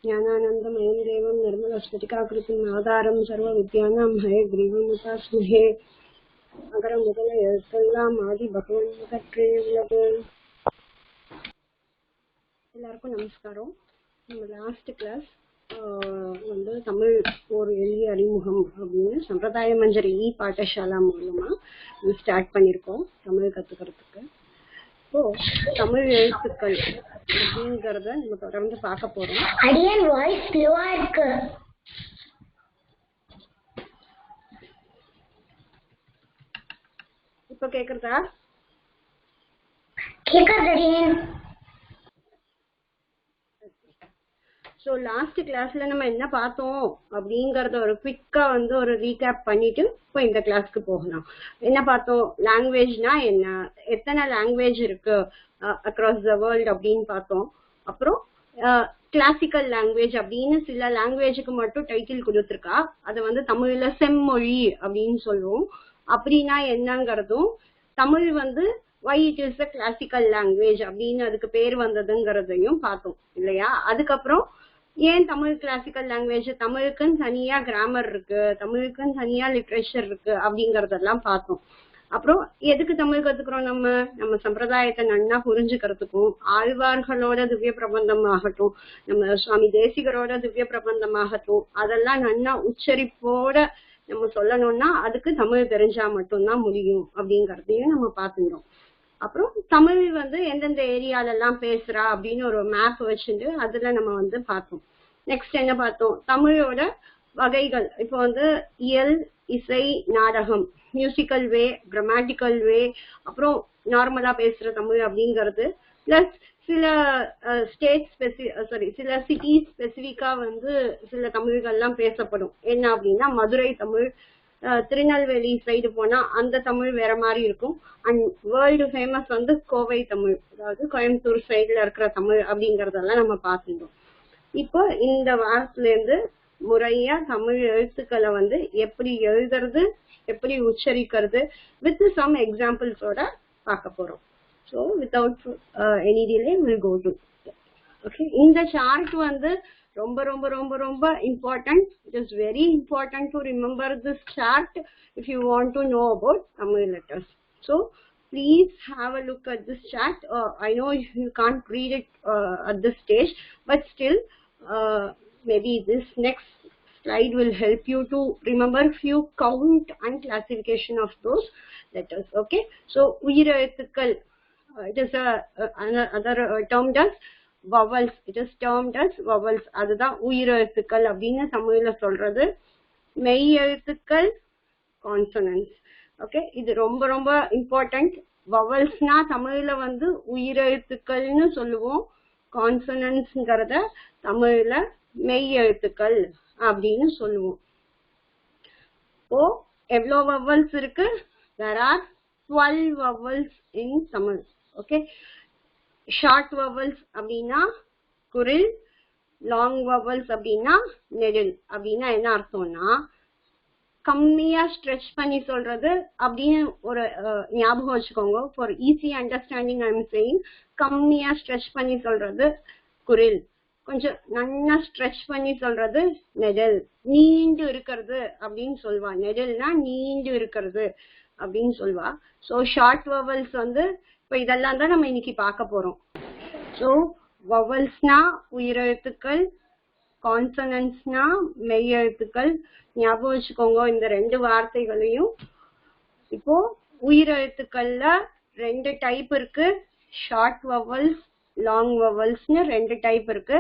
ज्ञानानन्दमयं देवं निर्मलस्फटिकाकृतिम् आधारं सर्वविद्यानां हयग्रीवमुपास्महे अगरं முதல எழுத்தெல்லாம் ஆதி பகவன் முதற்றே உலகு. எல்லாருக்கும் நமஸ்காரம். நம்ம லாஸ்ட் கிளாஸ் வந்து தமிழ் ஒரு எளிய அறிமுகம் அப்படின்னு சம்பிரதாய மஞ்சரி பாடசாலா மூலமா ஸ்டார்ட் பண்ணியிருக்கோம் தமிழ் கத்துக்கிறதுக்கு. இப்போ தமிழ் எழுத்துக்கள் அப்படிங்கறத நம்ம தொடர்ந்து பார்க்க போறோம். அடியன் வாய்ஸ் ஸ்லோவா இருக்கு. இப்ப கேக்குறதா? கேக்குறது. ஸோ லாஸ்ட் கிளாஸ்ல நம்ம என்ன பார்த்தோம் அப்படிங்கறத ஒரு குவிக்கா வந்து ஒரு ரீகேப் பண்ணிட்டு இப்போ இந்த கிளாஸ்க்கு போகலாம். என்ன பார்த்தோம்? லாங்குவேஜ்னா என்ன, எத்தனை லாங்குவேஜ் இருக்கு அக்ராஸ் த வேர்ல்ட் அப்படின்னு பார்த்தோம். அப்புறம் கிளாசிக்கல் லாங்குவேஜ் அப்படின்னு சில லாங்குவேஜுக்கு மட்டும் டைட்டில் கொடுத்துருக்கா, அதை வந்து தமிழ்ல செம்மொழி அப்படின்னு சொல்லுவோம். அப்படின்னா என்னங்கிறதும், தமிழ் வந்து why it is a classical language அப்படின்னு அதுக்கு பேர் வந்ததுங்கிறதையும் பார்த்தோம் இல்லையா? அதுக்கப்புறம் ஏன் தமிழ் கிளாசிக்கல் லாங்குவேஜ், தமிழுக்குன்னு தனியா கிராமர் இருக்கு, தமிழுக்குன்னு தனியா லிட்ரேச்சர் இருக்கு அப்படிங்கறதெல்லாம் பார்த்தோம். அப்புறம் எதுக்கு தமிழ் கத்துக்கிறோம்? நம்ம சம்பிரதாயத்தை நன்னா புரிஞ்சுக்கிறதுக்கும், ஆழ்வார்களோட திவ்ய பிரபந்தம் ஆகட்டும், நம்ம சுவாமி தேசிகரோட திவ்ய பிரபந்தம் ஆகட்டும், அதெல்லாம் நன்னா உச்சரிப்போட நம்ம சொல்லணும்னா அதுக்கு தமிழ் தெரிஞ்சா மட்டும்தான் முடியும் அப்படிங்கறதையும் நம்ம பார்த்துக்கிறோம். அப்புறம் தமிழ் வந்து எந்தெந்த ஏரியால எல்லாம் பேசுறா அப்படின்னு ஒரு மேப் வச்சுட்டு அதுல நம்ம வந்து பார்த்தோம். நெக்ஸ்ட் என்ன பார்த்தோம்? தமிழோட வகைகள். இப்போ வந்து இயல், இசை, நாடகம், மியூசிக்கல் வே, கிராமட்டிக்கல் வே, அப்புறம் நார்மலா பேசுற தமிழ் அப்படிங்கிறது, பிளஸ் சில ஸ்டேட் சில சிட்டி ஸ்பெசிபிக்கா வந்து சில தமிழ்கள்லாம் பேசப்படும். என்ன அப்படின்னா மதுரை தமிழ், திருநெல்வேலி சைடு போனா அந்த தமிழ் வேற மாதிரி இருக்கும். அண்ட் வேர்ல்டு ஃபேமஸ் வந்து கோவை தமிழ், அதாவது கோயம்புத்தூர் சைடுல இருக்கிற தமிழ் அப்படிங்கறதெல்லாம் நம்ம பார்த்துட்டோம். இப்போ இந்த வாரத்துல இருந்து முறையா தமிழ் எழுத்துக்களை வந்து எப்படி எழுதுறது, எப்படி உச்சரிக்கிறது வித் சம் எக்ஸாம்பிள்ஸோட பார்க்க போறோம். So without any delay will go to. Okay, இந்த சார்ட் வந்து ரொம்ப ரொம்ப ரொம்ப ரொம்ப important. It is very important to remember this chart if you want to know about Tamil letters. So please have a look at this chart. I know you can't read it at this stage, but still maybe this next slide will help you to remember few count and classification of those letters. Okay, so uyirezhuthukal, it is another termed as vowels. It is termed as vowels. அதுதான் உயிரெழுத்துக்கள் அப்படின்னு தமிழ்ல சொல்றது. மெய் எழுத்துக்கள் consonants. Okay, இது ரொம்ப ரொம்ப இம்பார்ட்டன்ட். வவல்ஸ்னா தமிழ்ல வந்து உயிரெழுத்துக்கள்னு சொல்லுவோம், கான்சனன்ஸ்ங்கிறத தமிழ்ல மெய் எழுத்துக்கள் அப்படின்னு சொல்லுவோம். இப்போ எவ்வளோ வவல்ஸ் இருக்கு? there are 12 vowels in Tamil. Okay, short vowels அப்படின்னா குரில், லாங் வவல்ஸ் அப்படின்னா நெடில். அப்படின்னா என்ன அர்த்தம்னா கம்மியா ஸ்ட்ரெச் பண்ணி சொல்றது அப்படின்னு ஒரு ஞாபகம் வச்சுக்கோங்க. For easy understanding I am saying, கம்மியா ஸ்ட்ரெச் பண்ணி சொல்றது குரில், கொஞ்சம் நல்லா ஸ்ட்ரெச் பண்ணி சொல்றது நெடில். நீண்டு இருக்கிறது அப்படின்னு சொல்வா. நெடில்னா நீண்டு இருக்கிறது அப்படின்னு சொல்வா. ஸோ ஷார்ட் வவல்ஸ் வந்து இப்போ இதெல்லாம் தான் நம்ம இன்னைக்கு பார்க்க போறோம். ஸோ வவல்ஸ்னா உயிரெழுத்துக்கள், கான்சனன்ஸ்னா மெய் எழுத்துக்கள். ஞாபகம் வச்சுக்கோங்க இந்த ரெண்டு வார்த்தைகளையும். இப்போ உயிரெழுத்துக்கள்ல ரெண்டு டைப் இருக்கு, ஷார்ட் வவல்ஸ், லாங் வவல்ஸ்னு ரெண்டு டைப் இருக்கு.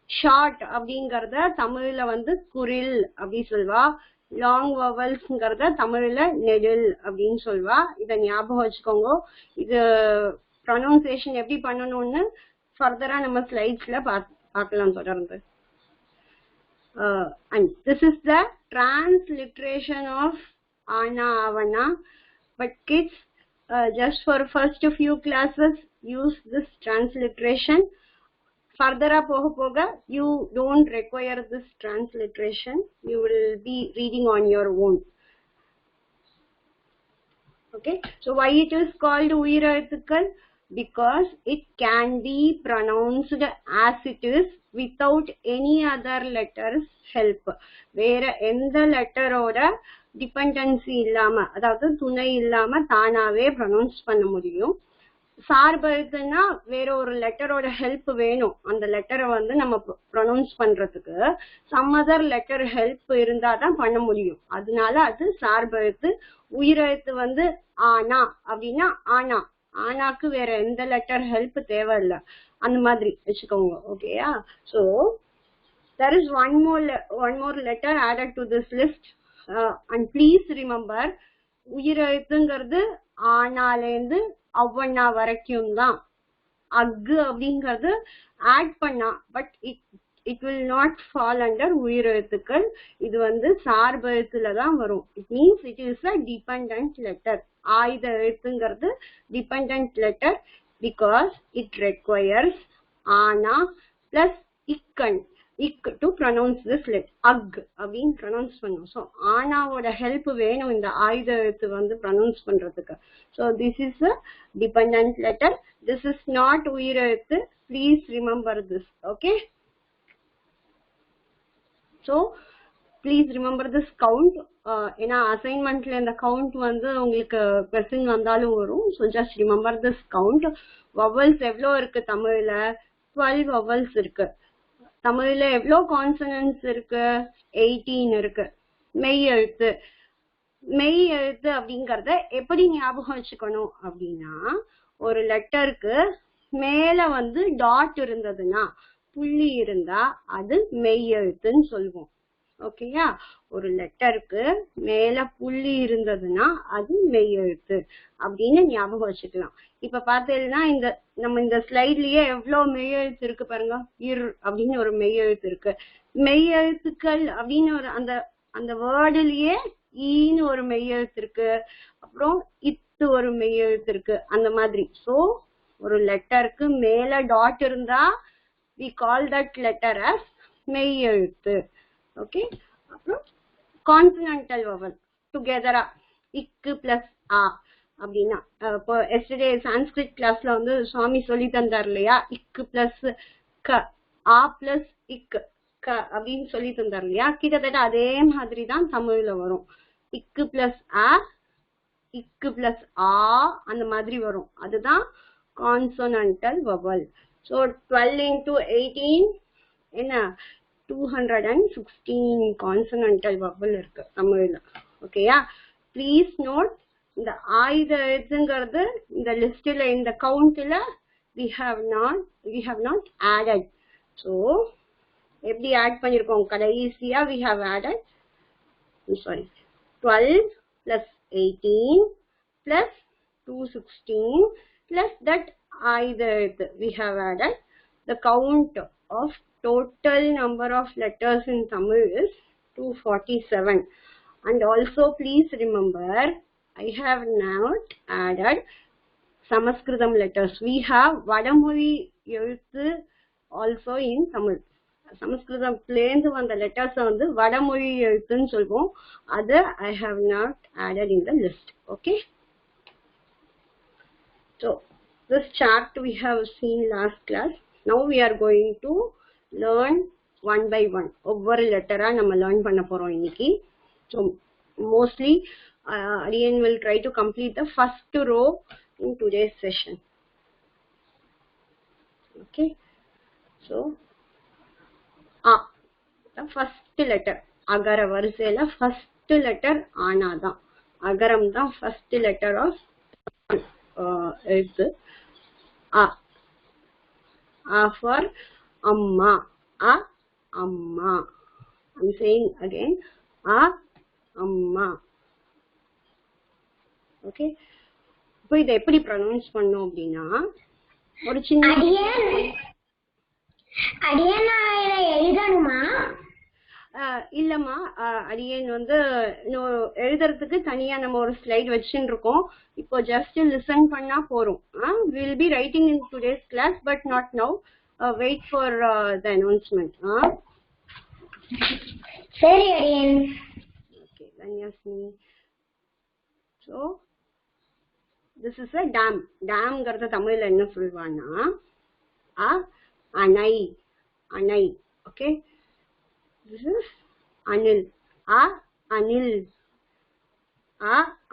ஷார்ட் அப்படிங்கறத தமிழ்ல வந்து குரில் அப்படி சொல்வா, லாங் வவல்ஸ்ங்கிறத தமிழ்ல நெடில் அப்படின்னு சொல்வா. இத ஞாபகம் வச்சுக்கோங்க. இது ப்ரொனவுன்சியேஷன் எப்படி பண்ணணும்னு ஃபர்தரா நம்ம ஸ்லைட்ஸ்ல பார்க்கலாம் தொடர்ந்து. And this is the transliteration of Ana Avana, but kids just for first few classes use this transliteration. Further poga you don't require this transliteration, you will be reading on your own. Okay, so why it is called uyirezhuthukal? because it can be pronounced as it is without any other letters help. வேற எந்த லெட்டரோட dependency இல்லாம, அதாவது துணை இல்லாம தானாவே pronounce பண்ண முடியும். சார்பெழுத்துன்னா வேற ஒரு லெட்டரோட ஹெல்ப் வேணும், அந்த லெட்டரை வந்து நம்ம ப்ரொனவுன்ஸ் பண்றதுக்கு சம் அதர் லெட்டர் ஹெல்ப் இருந்தாதான் பண்ண முடியும். அதனால அது சார்பெழுத்து. உயிரெழுத்து வந்து ஆனா அப்படின்னா ஆனா, ஆனாக்கு வேற எந்த லெட்டர் ஹெல்ப் தேவையில்லை, அந்த மாதிரி வச்சுக்கோங்க. ஓகேயா? So there is one more letter added to this list, and please remember உயிரெழுத்துங்கிறது ஆனாலேந்து அவ்வண்ணா வரைக்கும் தான். அக்கு அப்படிங்கிறது ஆட் பண்ணா, but it will not fall under உயிரெழுத்துக்கள். இது வந்து சார்பெழுத்துல தான் வரும். it means it is a dependent letter. ஆயுத எழுத்துங்கிறது dependent letter because it requires ஆனா plus இக்கன் to pronounce this letter. அக் அப்படின்னு ப்ரொனவுன்ஸ் பண்ணும். ஸோ ஆனாவோட ஹெல்ப் வேணும் இந்த ஆயுத எழுத்து வந்து ப்ரொனவுன்ஸ் பண்றதுக்கு. So this is a dependent letter. This is not உயிரெழுத்து. Please remember this. Okay? So please remember this count. ஏன்னா அசைன்மெண்ட்ல இந்த கவுண்ட் வந்து உங்களுக்கு கொஸ்டின் வந்தாலும் வரும். So just remember this count. Vowels எவ்வளோ இருக்கு தமிழ்ல? 12 வவல்ஸ் இருக்கு. தமிழ்ல எவ்வளோ கான்சனன்ஸ் இருக்கு? 18 இருக்கு. மெய் எழுத்து. மெய் எழுத்து அப்படிங்கறத எப்படி ஞாபகம் வச்சுக்கணும் அப்படின்னா, ஒரு லெட்டருக்கு மேல வந்து டாட் இருந்ததுன்னா, புள்ளி இருந்தா அது மெய் எழுத்துன்னு சொல்லுவோம். ஓகேயா? ஒரு லெட்டருக்கு மேல புள்ளி இருந்ததுன்னா அது மெய் எழுத்து அப்படின்னு ஞாபகம் வச்சுக்கலாம். இப்ப பாத்தீங்கன்னா நம்ம இந்த ஸ்லைட்லயே எவ்வளவு மெய் எழுத்து இருக்கு பாருங்க. இர் அப்படின்னு ஒரு மெய் எழுத்து இருக்கு. மெய் எழுத்துக்கள் அப்படின்னு ஒரு அந்த வேர்டுலயே ஈன்னு ஒரு மெய் எழுத்து இருக்கு, அப்புறம் இத்து ஒரு மெய் எழுத்து இருக்கு, அந்த மாதிரி. சோ ஒரு லெட்டருக்கு மேல டாட் இருந்தா we call that letter as மெய் எழுத்து. ஓகே? அப்புறம் கான்சனன்டல் வவல் டுகெதரா இக்கு பிளஸ் ஆ அப்படின்னா, இப்போ எஸ்டர்டே சான்ஸ்கிரிட் கிளாஸ்ல வந்து சுவாமி சொல்லி தந்தார் இல்லையா, இக்கு பிளஸ் க, ஆ பிளஸ் இக்கு க அப்படின்னு சொல்லி தந்தார் இல்லையா, கிட்டத்தட்ட அதே மாதிரி தான் தமிழ்ல வரும். இக்கு பிளஸ் ஆ, இக்கு பிளஸ் ஆ, அந்த மாதிரி வரும். அதுதான் கான்சனன்டல் வவல். ஸோ 12 into 18 என்ன 216 கான்சனன்டல் வவல் இருக்கு தமிழ்ல. ஓகேயா? ப்ளீஸ் நோட், இந்த ஆயுத எழுத்துங்கிறது இந்த லிஸ்ட்ல இந்த கவுண்ட்ல we have not added. So எப்படி ஆட் பண்ணிருக்கோம்? கடைசியா we have added 12 plus 18 plus 216 plus that ஆயுத எழுத்து. we have added the count of total number of letters in Tamil is 247. And also please remember, I have not added Sanskritam letters. We have Vadamoli எழுத்து also in Tamil. சமஸ்கிருதம்லேருந்து வந்த letters வந்து வடமொழி எழுத்துன்னு சொல்லுவோம். அது I have not added in the list. Okay? So this chart we have seen last class. Now we are going to learn one by one. ஒவ்வொரு லெட்டரா நம்ம learn பண்ண போறோம் இன்னைக்கு. So mostly Arian will try to complete the first row in today's session. Okay? So the first letter, agara varisela first letter ana da. Agaram da first letter of எழுத்து. A for amma. A amma. I'm saying again, a amma. Okay? இப்போ இதை எப்படி pronounce பண்ணோம் அப்படின்னா, ஒரு சின்ன எழுதணுமா? இல்லம்மா, அடியேன் வந்து எழுதுறதுக்கு தனியா நம்ம ஒரு ஸ்லைட் வச்சுட்டு இருக்கோம். இப்போ ஜஸ்ட் லிசன் பண்ணா போறோம். Will be writing in today's class, but not now. Wait for the announcement. சரி அடியேன். ஓகே தன்யாஸ்மி. So this is a dam. டேம்ங்கிறத தமிழ்ல என்ன சொல்லுவான்னா அணை. அணை. ஓகே, திஸ் இஸ் அணில். அணில்.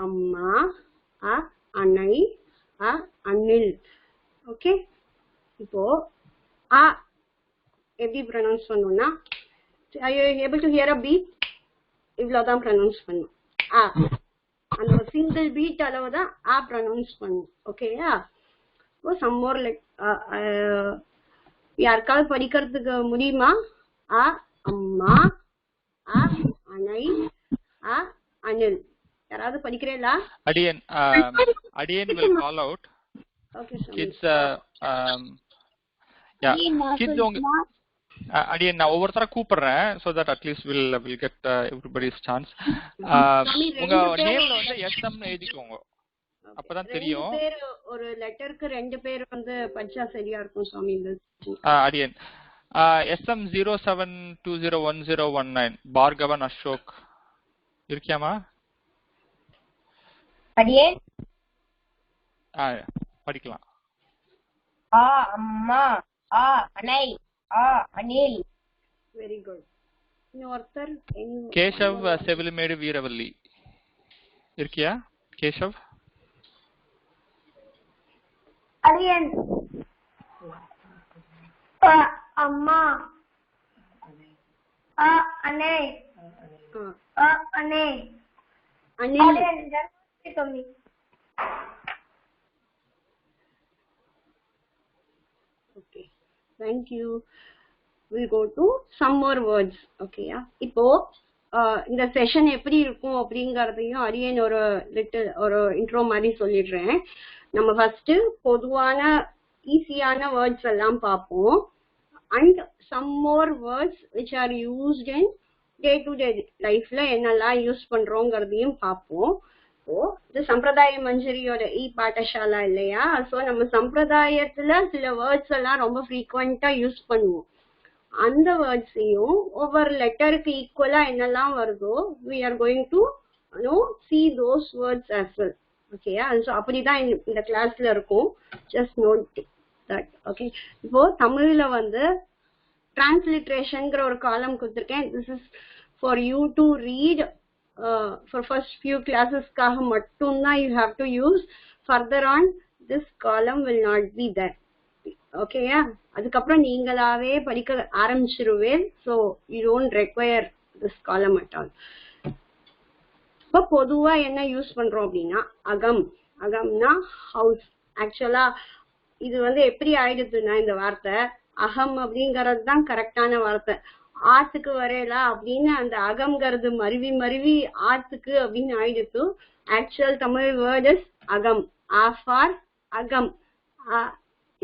அம்மா. அணை. அணில். ஓகே, இப்போ எப்படி ப்ரொனவுன்ஸ் பண்ணணும்னா, are you able to hear a beat? இவ்வளவுதான் ப்ரொனவுன்ஸ் பண்ணும். அந்த சிங்கிள் பீட் அளவு தான் ப்ரொனவுன்ஸ் பண்ணும். ஓகேயா? இப்போ சம் மோர் லைக் யாருக்காவது படிக்கிறதுக்கு முடியுமா? அம்மா, அணை, அணில். யாராவது படிக்கிறீங்களா? Adian will call out. Okay, kids kids Adian நான் ஒவ்வொருத்தரா கூப்பிடுறேன், so that at least we'll get everybody's chance. உங்க நேம்ல வந்து SM எழுதிக்கோங்க, அப்பதான் தெரியும். பேர் ஒரு லெட்டருக்கு ரெண்டு பேர் வந்து படிச்சா சரியா இருக்கும் சாமி. Adian SM 07201019 Bhargavan Ashok இருக்கியாமா? அடியேன் படிக்கலாம். அம்மா, அணை, அணில். Very good. இன்னொருத்தர் கேசவ் செவிலிமேடு வீரவல்லி இருக்கியா? கேசவ். அடியேன் அம்மா, அணை, அணை, அணில். Okay, thank you. We'll go to some more words. Okay, இப்போ இந்த செஷன் எப்படி இருக்கும் அப்படிங்கறதையும் அரியன் ஒரு லிட்டில் ஒரு இன்ட்ரோ மாதிரி சொல்லிடுறேன். நம்ம ஃபர்ஸ்ட் பொதுவான ஈஸியான வேர்ட்ஸ் எல்லாம் பார்ப்போம். And some more words which are used in day to day லைஃப்ல என்னெல்லாம் யூஸ் பண்றோங்கிறதையும் பார்ப்போம். இது சம்பிரதாய மஞ்சரியோட பாடசாலா இல்லையா? சோ நம்ம சம்பிரதாயத்துல சில வேர்ட்ஸ் எல்லாம் ரொம்ப ஃப்ரீக்வெண்டா யூஸ் பண்ணுவோம். அந்த வேர்ட்ஸையும் ஒவ்வொரு லெட்டருக்கு ஈக்குவலா என்னெல்லாம் வருதோ we are going to see those words as well. ஓகேயா? சோ அப்படிதான் இந்த கிளாஸ்ல இருக்கும். Just note that. ஓகே, இப்போ தமிழ்ல வந்து டிரான்ஸ்லிட்ரேஷன்ங்கிற ஒரு காலம் கொடுத்துருக்கேன். This is for you to read. For first few classes kaha mattumna you have to use. Further on this column will not be there. Okay ya? adukapra neengalave padikka aarambichiruven, so you don't require this column at all. இப்ப பொதுவா என்ன use பண்றோம் அப்படின்னா அகம். அகம்னா house. ஆக்சுவலா இது வந்து எப்படி ஆயிடுதுன்னா இந்த வார்த்தை அகம் அப்படிங்கறது தான் கரெக்டான வார்த்தை. ஆத்துக்கு வரையலா அப்படின்னு அந்த அகம்ங்கிறது மருவி மருவி ஆத்துக்கு அப்படின்னு ஆயிடுத்து. ஆக்சுவல் தமிழ் வேர்ட் இஸ் அகம். ஃபார் அகம்.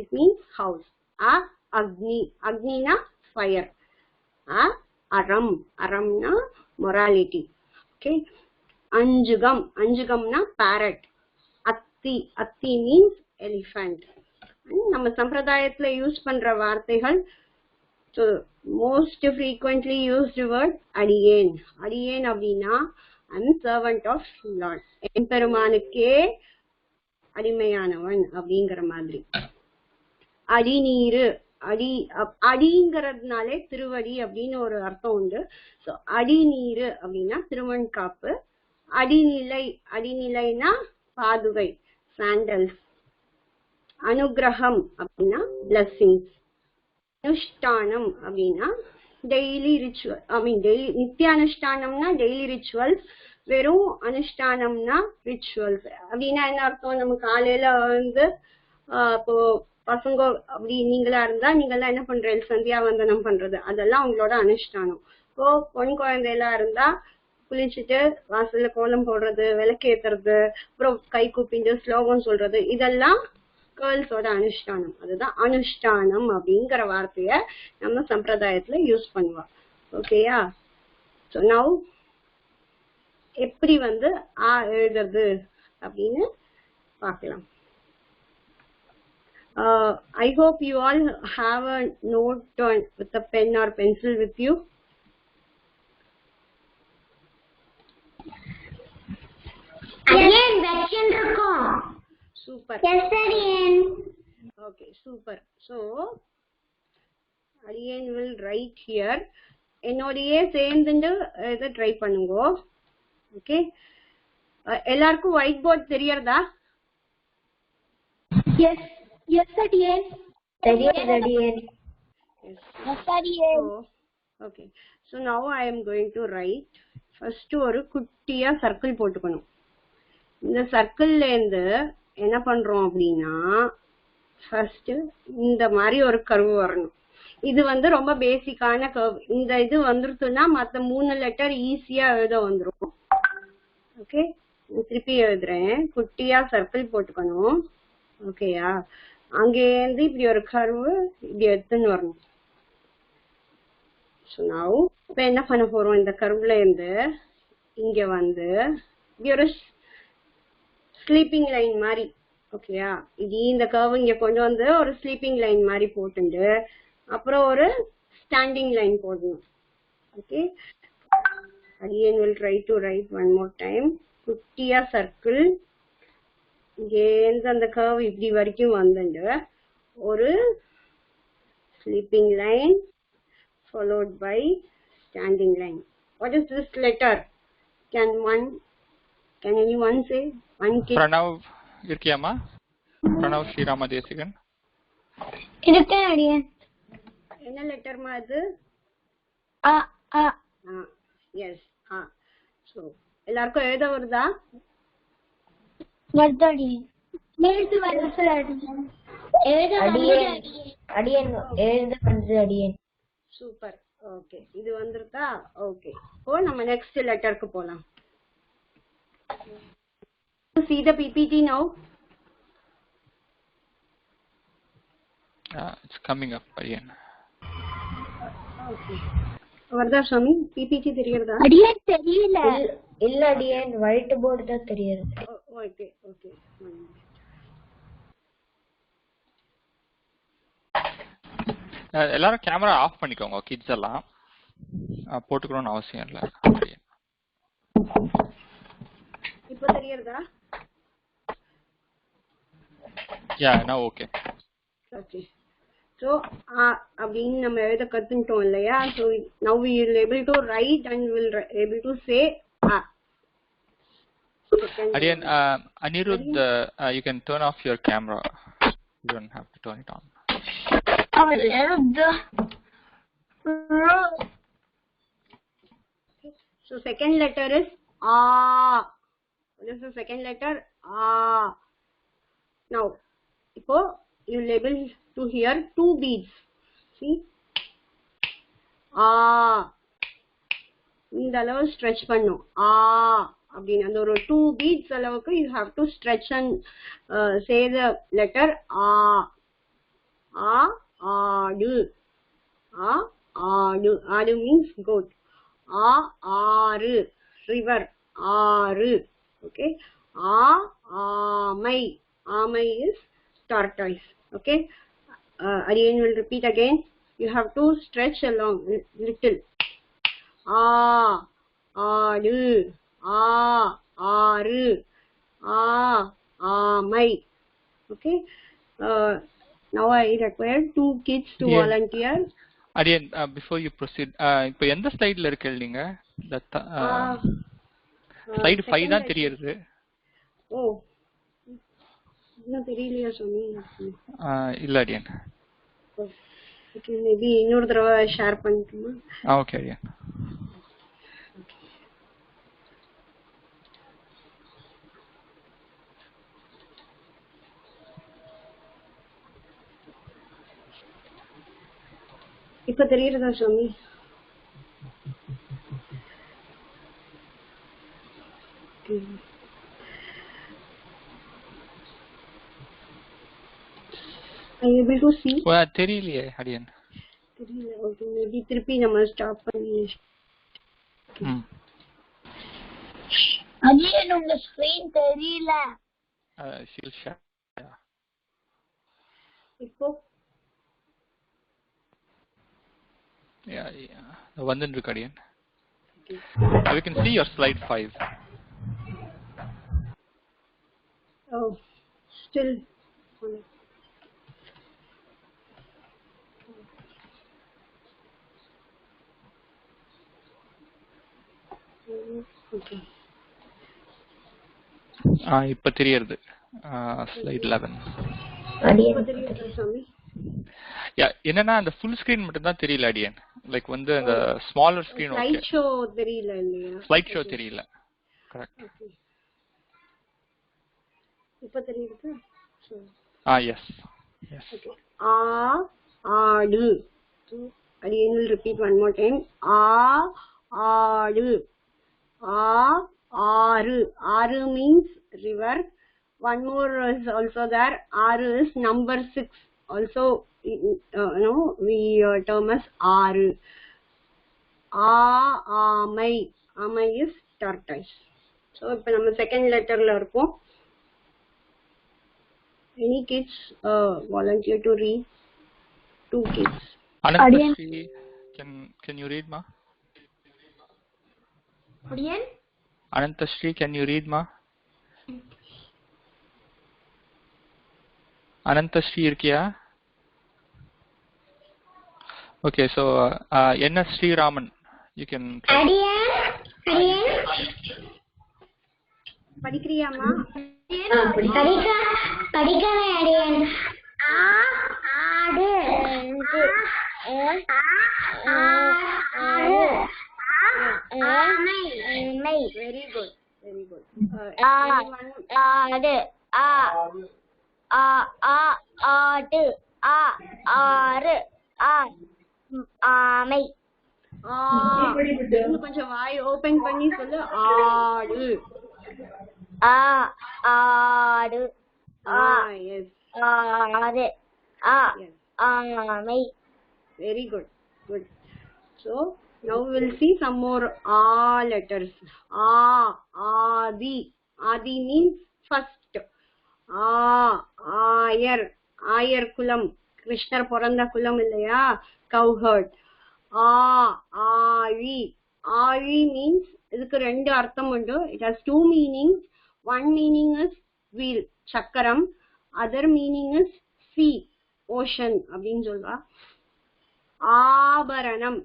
It means house. Agni. அக்னினா fire. அறம். அறம்னா மொராலிட்டி. ஓகே. அஞ்சுகம். அஞ்சுகம்னா பேரட். அத்தி. அத்தி மீன்ஸ் எலிஃபண்ட். நம்ம சம்பிரதாயத்துல யூஸ் பண்ற வார்த்தைகள். So most frequently used word அடியேன். அடியேன் அப்படின்னா I'm servant of Lord. எம்பெருமானுக்கே அடிமையானவன் அப்படிங்கிற மாதிரி. அடிநீரு. அடிங்கிறதுனாலே திருவடி அப்படின்னு ஒரு அர்த்தம் உண்டு. ஸோ அடிநீரு அப்படின்னா திருவண்காப்பு. அடிநிலை. அடிநிலைனா பாதுகை, சாண்டல்ஸ். அனுகிரகம் அப்படின்னா பிளஸ்ஸிங்ஸ். அனுஷ்டானம் அப்படின்னா டெய்லி ரிச்சுவல். டெய்லி நித்திய அனுஷ்டானம்னா டெய்லி ரிச்சுவல்ஸ். வெறும் அனுஷ்டானம்னா ரிச்சுவல்ஸ். அப்படின்னா என்ன அர்த்தம்? நம்ம காலையில வந்து இப்போ பசங்க அப்படி நீங்களா இருந்தா நீங்கெல்லாம் என்ன பண்றீங்க? சந்தியாவந்தனம் பண்றது, அதெல்லாம் உங்களோட அனுஷ்டானம். இப்போ பொன் குழந்தையெல்லாம் இருந்தா குளிச்சுட்டு வாசல்ல கோலம் போடுறது, விளக்கேத்துறது, அப்புறம் கை கூப்பிட்டு ஸ்லோகம் சொல்றது, இதெல்லாம் கேர்ள்ஸோட அனுஷ்டானம். அதுதான் அனுஷ்டானம் அப்படிங்கிற வார்த்தைய நம்ம சம்பிரதாயத்துல யூஸ் பண்ணுவோம். ஓகேயா? சோ நவ் எப்படி வந்து எழுதுறது அப்படின்னு பார்க்கலாம். I hope you all have a note with a pen or pencil with you. Super. Yes, அடியேன். Okay, super. So again will write here. என்னோடயே சேர்ந்துட்டு இதை ட்ரை பண்ணுங்க. ஓகே, எல்லாருக்கும் ஒயிட் போர்ட் தெரியறதா? Yes, yes, அடியேன். தெரியுது அடியேன். Yes, அடியேன். Okay, so now I am going to write. First ஒரு குட்டியா சர்க்கிள் போட்டுக்கணும். இந்த சர்க்கிள்ல இருந்து என்ன பண்றோம் அப்படின்னா, ஃபர்ஸ்ட் இந்த மாதிரி ஒரு கர்வ் வரணும். இது வந்து ரொம்ப பேசிக்கான கர்வ். இந்த இது வந்துருச்சுன்னா மற்ற 3 லெட்டர் ஈஸியா எழுத வந்துடும். ஓகே, திருப்பி எழுதுறேன். குட்டியா சர்க்கிள் போட்டுக்கணும். ஓகேயா, அங்கேருந்து இப்படி ஒரு கர்வ் இப்படி எடுத்துன்னு வரணும். ஸோ நான் இப்போ என்ன பண்ண போறோம், இந்த கர்வ்ல இருந்து இங்க வந்து இப்படி ஒரு ஸ்லீப்பிங் லைன் மாதிரி. ஓகேயா, இது இந்த கர்வ் இங்க கொண்டு வந்து ஒரு ஸ்லீப்பிங் லைன் மாதிரி போட்டுண்டு அப்புறம் ஒரு ஸ்டாண்டிங் லைன் போடணும். Okay, again will try to write one more time. குட்டியா சர்க்கிள் இங்கேருந்து அந்த கர்வ் இப்படி வரைக்கும் வந்துண்டு ஒரு sleeping line followed by standing line. What is this letter? Can anyone say? One kid. Pranav irkiyama? Pranav Srirama Desigan. இருக்கேன் அடியேன். என்ன லெட்டர்மா அது? ஆ ஆ. எஸ், ஆ. சோ எல்லாருக்கும் எழுத வருதா? வருது அடியேன். எழுது வருது அடியேன். எழுத வருது அடியேன். அடியேன் எழுத வருது அடியேன். சூப்பர். ஓகே, இது வந்துருதா? ஓகே, இப்போ நம்ம நெக்ஸ்ட் லெட்டருக்கு போலாம். See the PPT now. It's coming up again. Okay, வரதா சாமி? PPT தெரியுறதா? அடியேன் தெரியல. இல்ல அடியேன், ஒயிட் போர்டு தான் தெரியுது. Okay okay. எல்லாரும் கேமரா ஆஃப் பண்ணிக்கோங்க. கிட்ஸ் எல்லாம் போட்டுக்கணும்னு அவசியம் இல்லை. இப்போ தெரியுறதா? யா, now okay. Okay, so அப்படின்னு நம்ம எழுத கத்துட்டோம் இல்லையா? So now we will able to write and will able to say Again, Anirudh, you can turn off your camera. You don't have to turn it on. So second letter is A. What is the second letter? A. Now, you label to here 2 beads. See? A. இந்த அளவு stretch பண்ணும். A. அப்படின்னு அந்த ஒரு 2 beads அளவுக்கு you have to stretch and say the letter A. A. Adu. A. Adu. Adu means goat. A. Aru. River. Aru. Okay. A. Amai. Amai is tortoise. Okay. Again will repeat again. You have to stretch along little. A. Adu. A. Aru. A. Amai. Okay. Now I require 2 kids to volunteer. Again, before you proceed, இப்போ எந்த ஸ்லைட்ல இருக்கு நீங்க? Slide 5 தான் தெரியுது. ஓ, இன்னும் தெரியலையா சாமி? இல்ல அடியன். ஓகே, மேபி இன்னொரு தடவை ஷேர் பண்ணிட்டுமா? ஓகே அடியன். இப்ப தெரியுறதா சாமி? Are you able to see? தெரியலையே அடியன். தெரியல. ஓகே, மேபி திருப்பி நம்ம ஸ்டாப் பண்ணி. அடியேன் உங்க ஸ்கிரீன் தெரியல. she'll share. இப்போ வந்துட்டு இருக்கு அடியன். We can see your slide 5. Oh, still okay. இப்ப தெரியுது. ஸ்லைட் 11. இப்ப தெரியுதா சாமி? என்னன்னா அந்த ஃபுல் ஸ்கிரீன் மட்டும் தான் தெரியல அடியன். லைக் வந்து அந்த smaller screen okay. Slide show தெரியல இல்லையா? ஸ்லைட் ஷோ தெரியல. கரெக்ட். இப்ப தெரியுதா? yes. Okay. ஆடு. Again we'll repeat one more time. ஆடு. ஆறு. ஆறு means river. One more is also there. Aru is number 6. Also, we term as Aru. Amai. Amai is tortoise. So, இப்போ நம்ம second letterல இருப்போம். Any kids volunteer to read? 2 kids. Anantashri, can you read, ma? Adiyan? Anantashri, can you read, ma? Anantashri இருக்கியா? Okay, so என்ன Sriraman, you can try. Adiyan? படிக்கிறியாமா? படிக்கவே அடியன். ஆடு. Very good, very good. ஆடு. ஆடு. ஆறு. ஆமை. இன்னும் கொஞ்சம் வாய் ஓபன் பண்ணி சொல்லு. ஆடு. ஆடு. Yes. ஆறு. Yes. ஆமை. Very good, good. So now we will see some more letters. Adi. Adi means first. Ayar. Ayar kulam. Krishnar poranda kulam illaya, cow herd. Ari. Ari means idukku rendu artham undu. It has 2 meanings. One meaning is wheel, chakaram. Other meaning is sea, ocean அப்படினு சொல்வா. ஆபரணம்.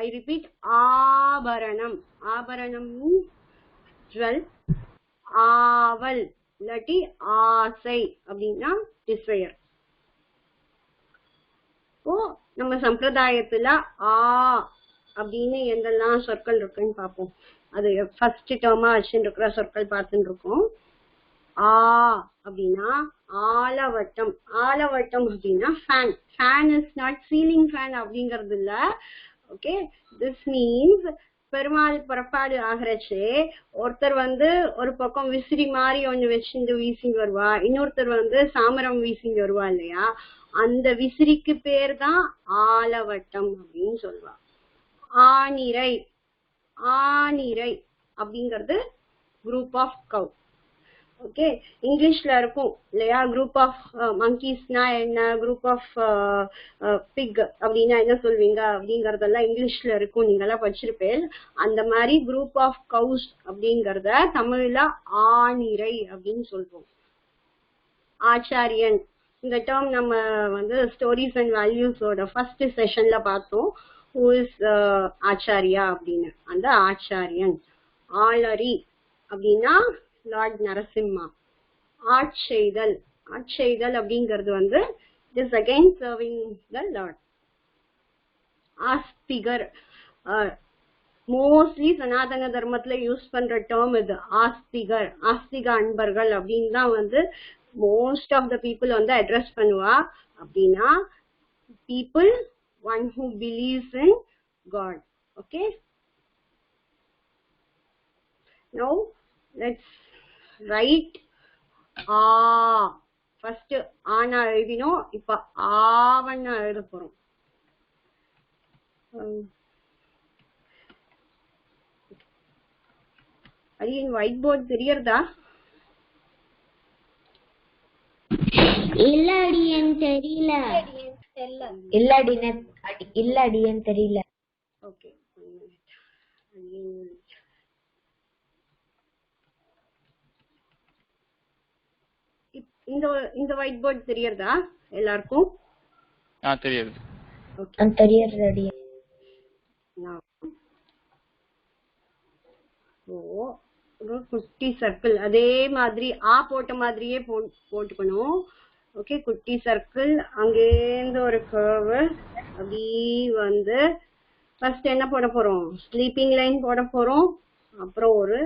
I repeat, ஆபரணம். ஆபரணம் means jewel. ஆவல் இல்லாட்டி ஆசை அப்படின்னா desire. ஓ நம்ம சம்பிரதாயத்துல அப்படின்னு எந்தெல்லாம் சொற்கள் இருக்குன்னு பார்ப்போம். அது ஃபர்ஸ்ட் டேர்மா வச்சுட்டு இருக்கிற சொற்கள் பார்த்துட்டு இருக்கோம். அப்படின்னா ஆலவட்டம். ஆலவட்டம் அப்படின்னா fan. Fan is not ceiling fan அப்படிங்கிறது இல்ல. ஓகே, திஸ் மீன்ஸ் பெருமாள் புறப்பாடு ஆகிறச்சு ஒருத்தர் ஒரு பக்கம் விசிறி மாதிரி ஒண்ணு வச்சுட்டு வீசிட்டு வருவா, இன்னொருத்தர் சாமரம் வீசிட்டு வருவா இல்லையா, அந்த விசிறிக்கு பேர் தான் ஆலவட்டம் அப்படின்னு சொல்லுவா. ஆனிரை. ஆனிரை அப்படிங்கிறது குரூப் ஆஃப் கவ். ஓகே, இங்கிலீஷ்ல இருக்கும் இல்லையா, குரூப் ஆஃப் மங்கீஸ்னா என்ன, குரூப் ஆஃப் பிக் அப்படின்னா என்ன சொல்வீங்க அப்படிங்கறதெல்லாம் இங்கிலீஷ்ல இருக்கும், நீங்கெல்லாம் படிச்சிருப்பேன். அந்த மாதிரி குரூப் ஆஃப் கவுஸ் அப்படிங்கறத தமிழ்ல ஆனிரை அப்படின்னு சொல்றோம். ஆச்சாரியன். இந்த டேர்ம் நம்ம ஸ்டோரிஸ் அண்ட் வேல்யூஸோட ஃபர்ஸ்ட் செஷன்ல பார்த்தோம். ஹூ இஸ் ஆச்சாரியா அப்படின்னு. அந்த ஆச்சாரியன். ஆளரி அப்படின்னா லார்ட் நரசிம்மா. ஆட்செய்தல். ஆட்செய்தல் அப்படிங்கிறது is again serving the lord. ஆஸ்திகர். மோஸ்ட்லி சனாதன தர்மத்துல யூஸ் பண்ற டேர்ம் இது ஆஸ்திகர். ஆஸ்திக அன்பர்கள் அப்படின்னு தான் most of the people address பண்ணுவா. அப்படின்னா people one who believes in God. Okay, now let's write first ஆனா எழுதினோம், இப்ப ஆவண்ணா எழுத போறோம். அடியன் ஒயிட் போர்ட் தெரியறதா? இல்ல அடியன் தெரியல. இல்ல அடியன் தெரியல. ஓகே, இந்த இந்த ஒயிட் போர்டு தெரியறதா எல்லாருக்கும்? தெரியுது. தெரியுது அடியே. ஒரு குட்டி சர்க்கிள் அதே மாதிரி போட்ட மாதிரியே போட்டுக்கணும். ஓகே, குட்டி சர்க்கிள், அங்கேருந்து ஒரு கர்வ் அப்படி வந்து ஃபர்ஸ்ட் என்ன போட போறோம்? ஸ்லீப்பிங் லைன் போட போறோம், அப்புறம் ஒரு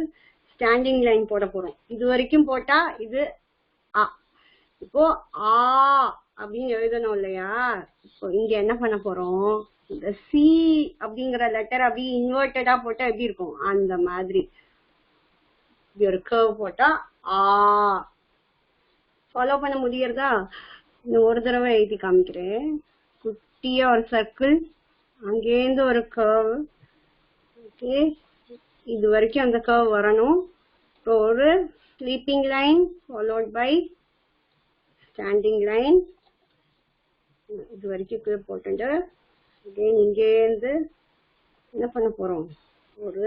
ஸ்டாண்டிங் லைன் போட போறோம். இது வரைக்கும் போட்டா இது ஆ. இப்போ ஆ அப்படின்னு எழுதணும் இல்லையா? இப்போ இங்க என்ன பண்ண போறோம்? இந்த சி அப்படிங்கிற லெட்டர் அப்படி இன்வெர்டடா போட்டா எப்படி இருக்கும்? அந்த மாதிரி இப்படி ஒரு கர்வ் போட்டா ஆ. ஃபாலோ பண்ண முடியறதா? இன்னும் ஒரு தடவை எழுதி காமிக்கிறேன். குட்டியா ஒரு சர்க்கிள், அங்கேருந்து ஒரு கர்வ். ஓகே, இது வரைக்கும் அந்த கர்வ் வரணும். ஒரு sleeping line followed by standing line. இது வரைக்கும் கர்வ் போட்டுட்டு அகைன் இங்கேருந்து என்ன பண்ண போறோம்? ஒரு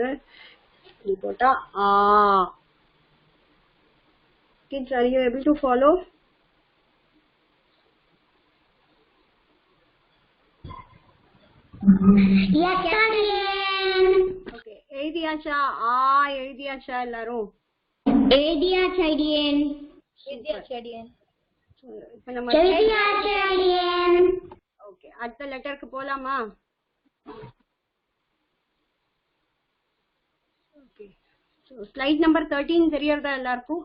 இப்படி போட்டா ஆ. Kids, are you able to follow? Yes, Aryan. Okay, எழுதியாச்சா? எழுதியாச்சா எல்லாரும்? எழுதியாச்சு Aryan. எழுதியாச்சு Aryan. இப்போ நம்ம எழுதியாச்சு Aryan. ஓகே, அடுத்த லெட்டருக்கு போலாமா? ஓகே, சோ ஸ்லைட் நம்பர் 13 தெரியறதா எல்லாருக்கும்?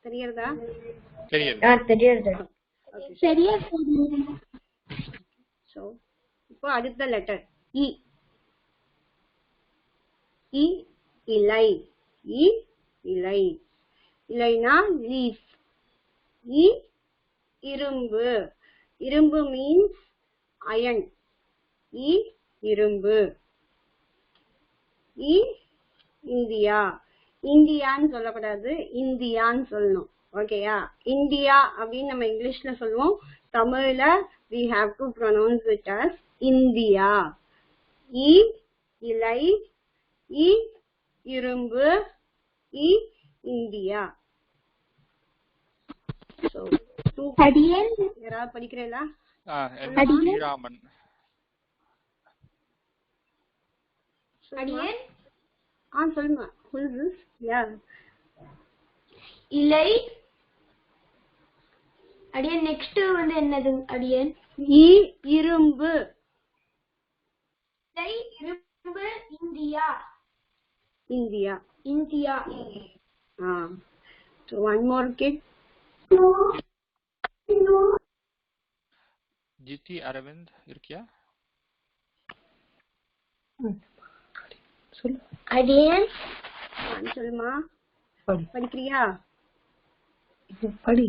தெரியறதா? தெரியுது. சரியா சோ இப்போ அடுத்த லெட்டர் இ. இலை. இலை. இலைனா லீஃப். இரும்பு. இரும்பு மீன்ஸ் அயன். இரும்பு. இந்தியா. இந்தியான்னு சொல்லக்கூடாது, இந்தியான்னு சொல்லணும். ஓகேயா? இந்தியா அப்படின்னு நம்ம இங்கிலீஷ்ல சொல்லுவோம், தமிழ்ல we have to pronounce it as India. இலை, இரும்பு, இந்தியா. யாராவது படிக்கிறீங்களா? ஸ்ரீராமன். சொல்லுமா. இலை. அடியன் நெக்ஸ்ட் வந்து என்னது அடியன்? இரும்பு. இலை, இரும்பு, India. India. India. So one more kid. GD Aravind இருக்கியா? சொல்லு அடியன். சொல்லுமா. படிக்கிறியா? படி.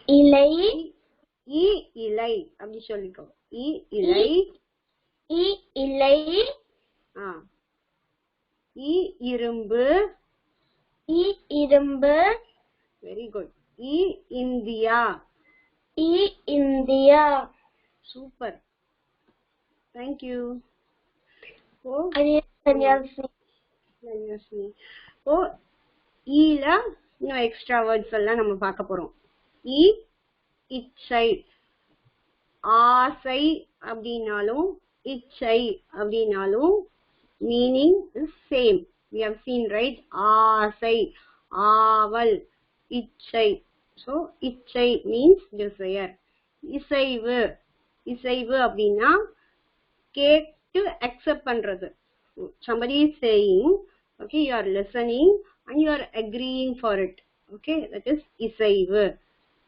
இலை. இலை அப்படி சொல்லிக்கோ. இலை. இலை. இரும்பு. இரும்பு. Very good. India. India. Super, thank you. ஈல இன்னும் எக்ஸ்ட்ரா வேர்ட்ஸ் எல்லாம் நம்ம பார்க்க போறோம். இச்சை. ஆசை அப்படின்னாலும் இச்சை அப்படின்னாலும் meaning is same. We have seen, right? ஆசை, ஆவல், இச்சை. So இச்சை means desire. இசைவு. இசைவு அப்படின்னா கேட்டு accept பண்றது. Somebody is saying, okay, you are listening and you are agreeing for it. Okay, that is இசைவு.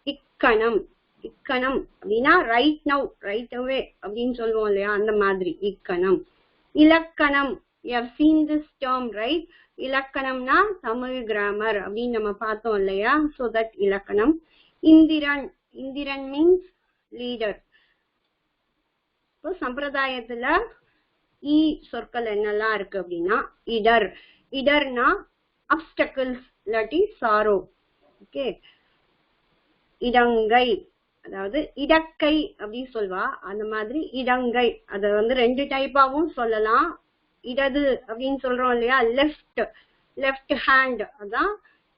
இக்கணம். இக்கணம் அப்படின்னா right now, right away அப்படின்னு சொல்லுவோம் இல்லையா, அந்த மாதிரி இக்கணம். இலக்கணம். You have seen this term, right? இலக்கணம்னா தமிழ் கிராமர் அப்படின்னு நம்ம பார்த்தோம் இல்லையா? So that இலக்கணம். இந்திரன். Indiran means leader. இப்போ சம்பிரதாயத்துல சொற்கள் என்னெல்லாம் இருக்கு அப்படின்னா இடர். இடர்னா obstacles இல்லாட்டி சாரோ. ஓகே. இடங்கை, அதாவது இடக்கை அப்படி சொல்வா, அந்த மாதிரி இடங்கை. அத வந்து ரெண்டு டைப்பாவும் சொல்லலாம். இடது அப்படின்னு சொல்றோம் இல்லையா, லெஃப்ட் ஹேண்ட், அதான்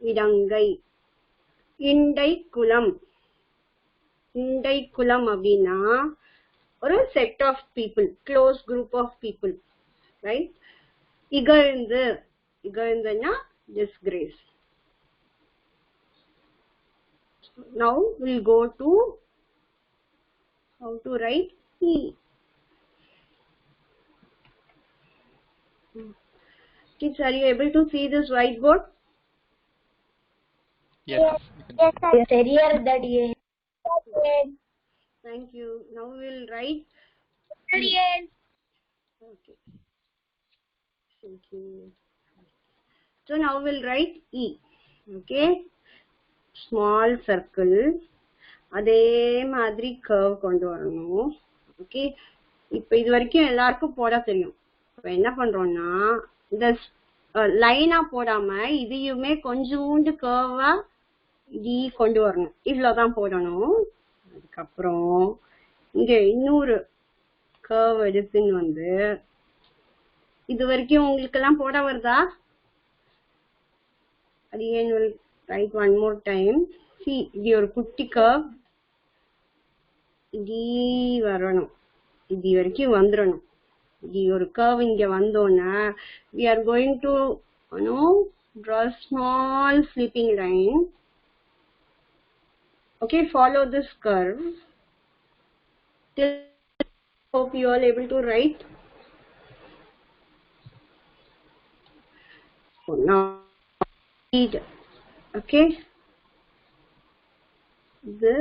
இடங்கை. இண்டை குலம். இண்டை குலம் அப்படின்னா ஒரு set of people, close group of people, right? இகழ்ந்து. இகழ்ந்துன்னா disgrace. Now we'll go to how to write E. Kids, are you able to see this whiteboard? Yes. Thank you. Now we'll write okay. Thank you. So now we'll write E. Okay. Small circle. அதே மாதிரி curve கொண்டு வரணும். Okay, இப்போ இது வரைக்கும் எல்லாருக்கும் போட தெரியும். இப்போ என்ன பண்றோம்னா இந்த லைனா போடாம இதையுமே கொஞ்சோண்டு கர்வா இப்படி கொண்டு வரணும். இவ்வளவுதான் போடணும். அதுக்கப்புறம் இங்க இன்னொரு கர்வ் எடுத்துன்னு வந்து இது வரைக்கும் உங்களுக்கு எல்லாம் போட வருதா? again will write one more time. See, இது ஒரு குட்டி கர்வ் இப்படி வரணும். இது வரைக்கும் வந்துடணும். இது ஒரு கர்வ் இங்க வந்தோன்னா we are going to draw a small sweeping line. Okay, follow this curve till hope you all able to write. So now okay, the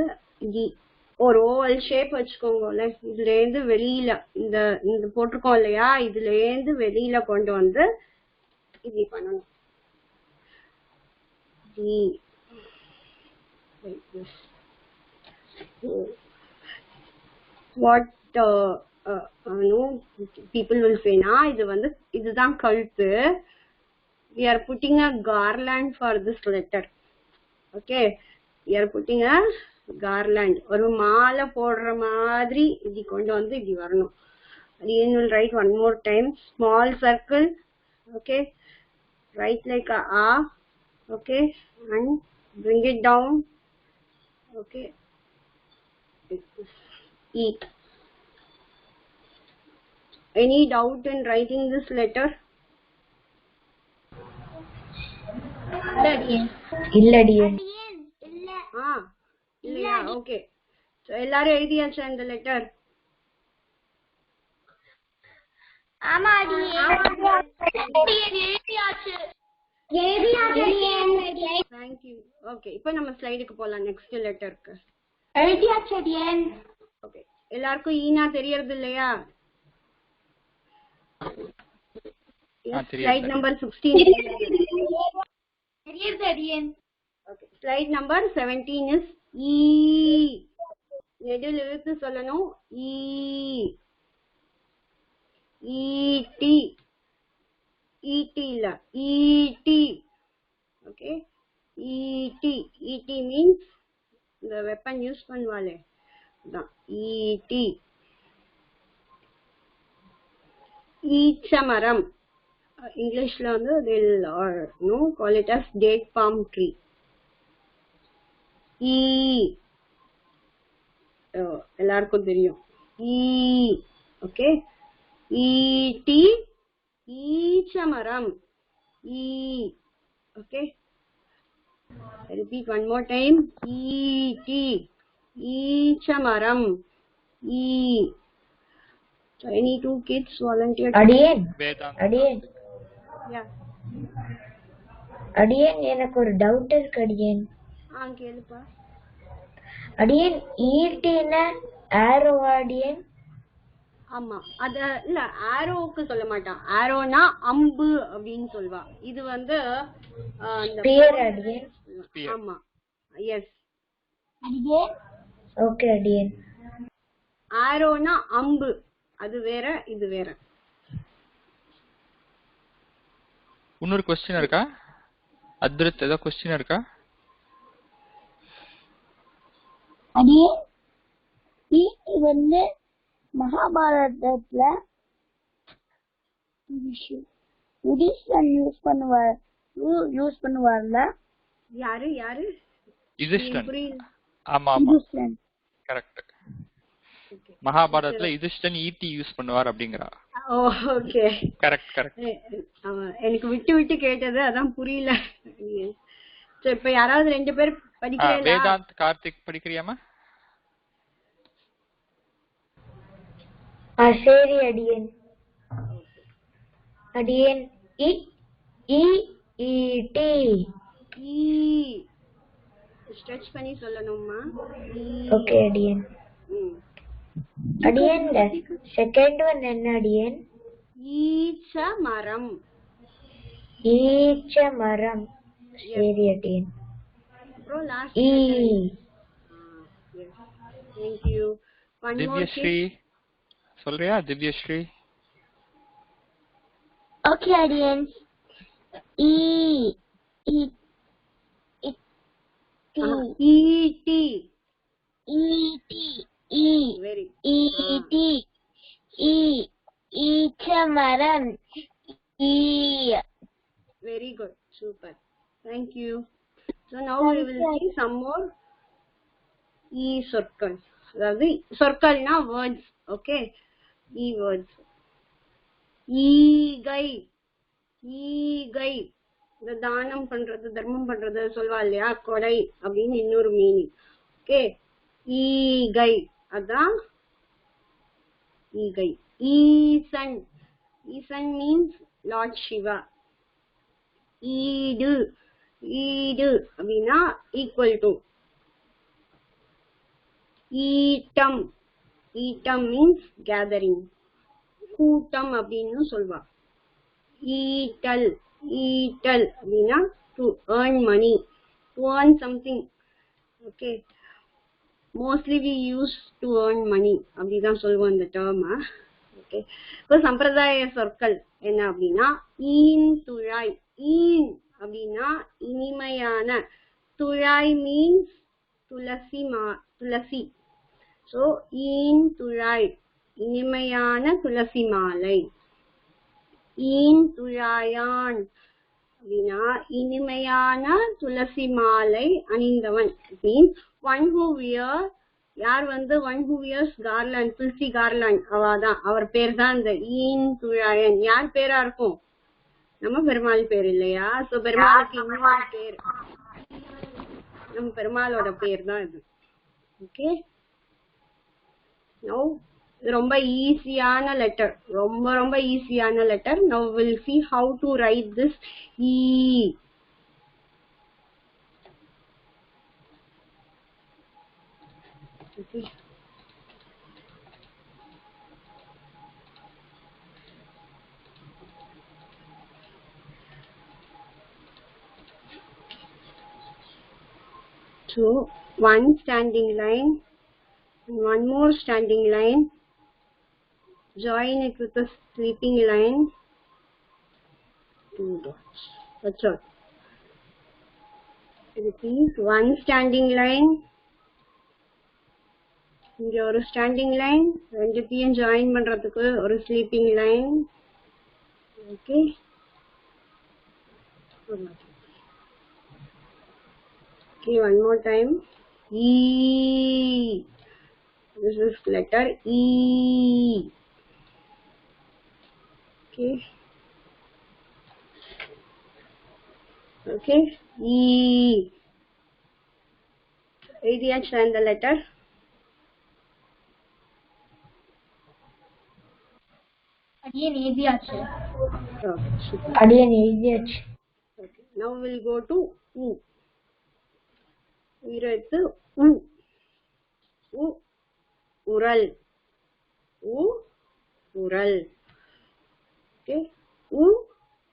ஒரு ஓவல் ஷேப் வச்சுக்கோங்க. இதுல இருந்து வெளியில இந்த போட்டிருக்கோம் இல்லையா, இதுல இருந்து வெளியில கொண்டு வந்து இப்படி பண்ணணும். What people will say na, இதுதான் கழுத்து. We are putting a garland for this letter. Okay, we are putting a garland. ஒரு மாலை போடுற மாதிரி இப்படி கொண்டு வந்து இப்படி வரணும். Again we'll write one more time. Small circle. Okay, write like a A. Okay, and bring it down. Okay, E. Any doubt in writing this letter? இல்லடியே. இல்லையா? ஓகே, சோ எல்லாரும் எழுதியாச்சா இந்த லெட்டர்? ஆமா அடியே. எழுதியாச்சு. Thank you. ஓகே, இப்போ நம்ம ஸ்லைடுக்கு போலாம். Next லெட்டருக்கு எழுதியாச்சு அடியே. ஓகே, எல்லாருக்கும் ஈனா தெரியறது இல்லையா? Slide number 16. தெரியுது அடியே. Okay, slide number 17 is E. நெடுல் எழுத்து சொல்லணும். E. E-T. E-T இல்ல, E-T. Okay, E-T. E-T means the weapon use பண்ணுவாளே அதான் E-T. ஈச்சமரம். இங்கிலீஷ்ல வந்து they'll call it as date palm tree. E. எல்லாருக்கும் தெரியும் E. Okay, E-T. ஈச்சமரம். E. Okay, I repeat one more time. E-T. ஈச்சமரம். E. So any two kids volunteer? அடியேன். Yeah. அடியேன், எனக்கு ஒரு doubt இருக்கு அடியேன். கேளுப்பா. அடியேன், ஈட்டின ஆரோ அடியேன்? ஆமா, அத இல்ல ஆரோவுக்கு சொல்ல மாட்டான். ஆரோனா அம்பு அப்படின்னு சொல்வா. இது வந்து ஸ்பியர் அடியேன். ஆமா, எஸ் அடியேன். ஓகே அடியேன். ஆரோனா அம்பு, அது வேற, இது வேற. இன்னொரு क्वेश्चन இருக்கா? அத்ரித், ஏதோ क्वेश्चन இருக்கா? அடியே, இது வந்து மகாபாரதத்துல யூஸ் பண்ணுவார்ல. யாரு யாரு யுதிஷ்டன். புரியல. ஆமா ஆமா கரெக்ட். மகாபாரதத்துல யுதிஷ்டன் ஈட்டி யூஸ் பண்ணுவார் அப்படிங்கறா. Okay correct correct. எனக்கு விட்டு விட்டு கேட்டது அதான் புரியல. சரி இப்ப யாராவது 2 பேர் படிக்கிறீங்களா? வேதாந்த் கார்த்திக் படிக்கிறியாமா? சரி அடியேன். அடியேன் இ இ டி ஸ்ட்ரெச் பண்ணி சொல்லணுமா? ஓகே அடியேன். அடியேன் செகண்ட் ஒன் என்ன அடியேன்? ஈச்ச மரம். ஈச்ச மரம். சரி அடியேன். அப்புறம் last E. Thank you. One more Divyashree சொல்றியா? திவ்யஸ்ரீ. ஓகே அடியேன். ஈ ஈ ஈட்டி. ஈட்டி ஈ வெரி ஈட்டி ஈ ஈச்ச மரம். ஈ. Very good. Super. Thank you. So now we will see some more சொற்கள். அதாவது சொற்கள்னா words. Okay. words. ஈகை. ஈகை இந்த தானம் பண்றது தர்மம் பண்றது சொல்வா இல்லையா, கொடை அப்படின்னு இன்னொரு மீனிங். ஓகே. ஈகை அதான் ஈகை. ஈசன். ஈசன் மீன்ஸ் லார்ட் சிவா. ஈடு. ஈடு அப்படின்னா ஈக்குவல் டு. ஈட்டம். ஈட்டம் மீன்ஸ் கேதரிங், கூட்டம் அப்படின்னு சொல்வா. ஈட்டல். ஈட்டல் அப்படின்னா to earn money, to earn something. Okay, mostly we use to earn money அப்படிதான் சொல்லுவோம் இந்த டேர்ம். ஓகே. இப்போ சம்பிரதாய சொற்கள் என்ன அப்படின்னா ஈன் துழாய். ஈன் அப்படின்னா இனிமையான. துழாய் மீன்ஸ் துளசி. துளசி. ஸோ ஈன் துழாய் இனிமையான துளசி மாலை. ஈன் துழாயான் அப்படின்னா இனிமையான துளசி மாலை அணிந்தவன். Means one who wear. யார் வந்து ஒன் ஹூ வியர்ஸ் கார்லாண்ட், துளசி கார்லாண்ட், அவாதான் அவர் பேர் தான் இந்த ஈன் துழாயன். யார் பேரா இருக்கும்? நம்ம பெருமாள் பேர் இல்லையா? சோ பெருமாளுக்கு இன்னொரு பேர், நம்ம பெருமாளோட பேர் தான் இது. ஓகே. நோ ரொம்ப ஈஸியான லெட்டர், ரொம்ப ரொம்ப ஈஸியான letter. Now will see how to write this e. Okay. So one standing line and one more standing line. Join it with a sweeping line. 2 dots. That's all. Repeat. One standing line. இங்க ஒரு standing line, ரெண்டுத்தையும் join பண்றதுக்கு ஒரு sleeping line. Okay. Okay, one more time. E. This is letter E. Okay. Okay. E. Idiots and the letter. அடியேன் எழுதியாச்சு. Okay. அடியேன் எழுதியாச்சு. Okay. Now we'll go to U. உயிரெழுத்து U. U. உரல். U. உரல். Okay. U.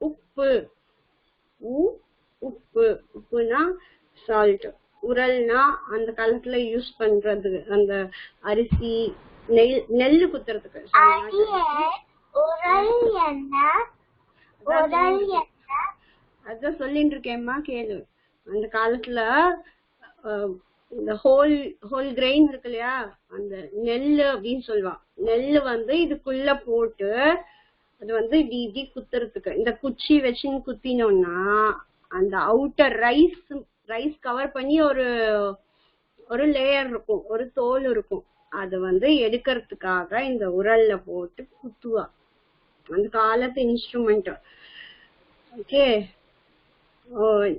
உப்பு. U. உப்பு. உப்புனா salt. உரல்னா அந்த காலத்துல யூஸ் பண்றது அந்த அரிசி நெல்லு குத்துறதுக்கு. அதான் சொல்லிட்டு இருக்கேம்மா, கேளு. அந்த காலத்துல இந்த ஹோல் கிரெயின் இருக்கு இல்லையா, அந்த நெல்லு அப்படின்னு சொல்லுவான். நெல்லு வந்து இதுக்குள்ள போட்டு அது வந்து இப்படி குத்துறதுக்கு இந்த குச்சி வச்சுன்னு குத்தினோம்னா அந்த அவுட்டர் ரைஸ் கவர் பண்ணி ஒரு ஒரு லேயர் இருக்கும், ஒரு தோல் இருக்கும். அது வந்து எடுக்கிறதுக்காக இந்த உரல்ல போட்டு குத்துவா. அந்த காலத்து இன்ஸ்ட்ருமெண்ட். ஓகே,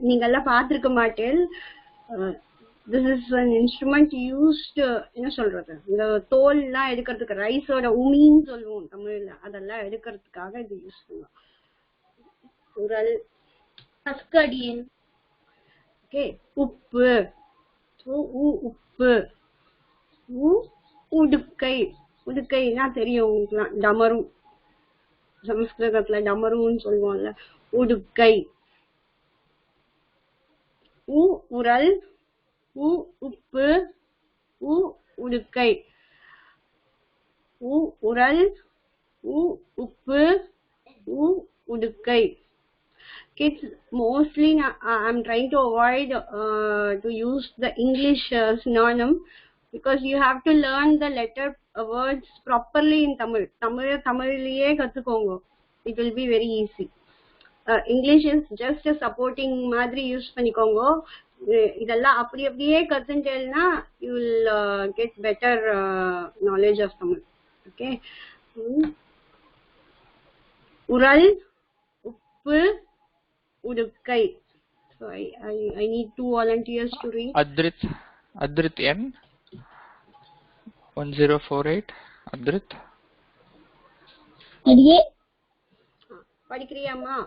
நீங்க எல்லாம் பாத்திருக்க மாட்டேன். This is an instrument used, என்ன சொல்றது, இந்த தோல் எல்லாம் எடுக்கிறதுக்கு, ரைஸோட உமின்னு சொல்லுவோம் தமிழ்ல, அதெல்லாம் எடுக்கிறதுக்காக இது யூஸ் பண்ணுவோம். உரல். அஸ்கடியன். ஓகே, உப்பு. உப்பு. உடுக்கை. உடுக்கைன்னா தெரியும் உங்களுக்குலாம், டமரு. சமஸ்கிருதத்துல டமருன்னு சொல்லுவோம்ல, உடுக்கை. உரல். உப்பு. உடுக்கை. உரல். உப்பு. உடுக்கை. Kids, mostly I'm trying to avoid to use the English synonym, because you have to learn the letter words properly in Tamil. Tamiliye kathukongo. It will be very easy. English is just a supporting மாதிரி use பண்ணிக்கோங்க. இதெல்லாம் அப்படியே கத்துட்டேன்னா you will get better knowledge of Tamil. Okay. உரல், உப்பு, உடுக்கை. So I need 2 volunteers to read. Adrit N 1048. Adrit. அடியே படிக்கிறியாமா?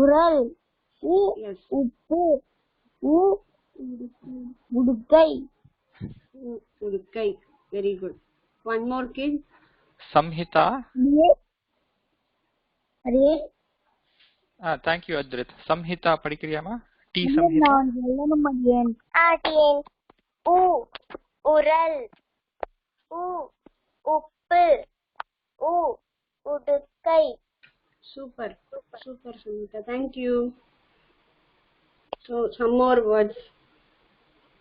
உரல், உப்பு, உடுக்கை. உடுக்கை. Very good. One more kid. Samhita. அடியே. Thank you Adrit. Samhita படிக்கிறியாமா? T Samhita. நான் சொல்லணும் அடியேன். அடியேன். உரல், உப்பு, உடுக்கை. Super Samhita, thank you. So some more words.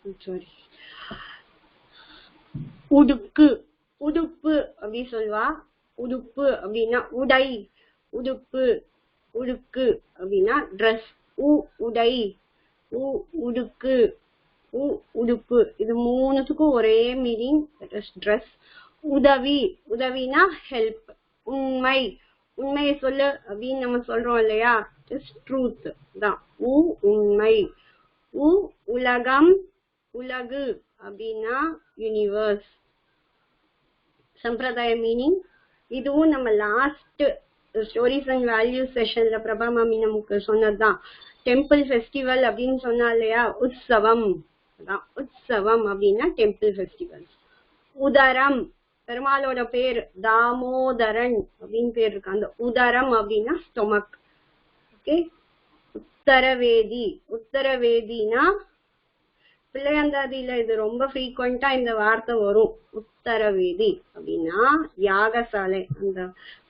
I'm sorry. உடுக்கு. உடுப்பு அப்படி சொல்வா. உடுப்பு அப்படின்னா உடை. உடுப்பு. உடுக்கு அப்படின்னா ட்ரெஸ். உடை, உடுக்கு, உடுப்பு. இது மூணுத்துக்கும் ஒரே மீனிங், ட்ரெஸ். உதவி. உதவினா ஹெல்ப். உண்மை. உண்மையை சொல்லு அப்படின்னு நம்ம சொல்றோம் இல்லையா, ட்ரூத் தான் உண்மை. உலகம். உலகு அப்படின்னா யூனிவர்ஸ். சம்பிரதாய மீனிங். இதுவும் நம்ம லாஸ்ட் ஸ்டோரிஸ் அண்ட் வேல்யூஸ் செஷன்ல பிரபா மாமி நமக்கு சொன்னதுதான். டெம்பிள் ஃபெஸ்டிவல் அப்படின்னு சொன்னா இல்லையா, உற்சவம். உற்சவம் அப்படின்னா டெம்பிள் ஃபெஸ்டிவல். உதரம். பெருமாளோட பேர் தாமோதரன் அப்படின்னு பேர் இருக்கு. அந்த உதரம் அப்படின்னா ஸ்டொமக். ஓகே. உத்தரவேதி. உத்தரவேதினா பிள்ளையாந்தாதியில இது ரொம்ப ஃப்ரீக்வெண்டா இந்த வார்த்தை வரும். உத்தரவேதி அப்படின்னா யாகசாலை, அந்த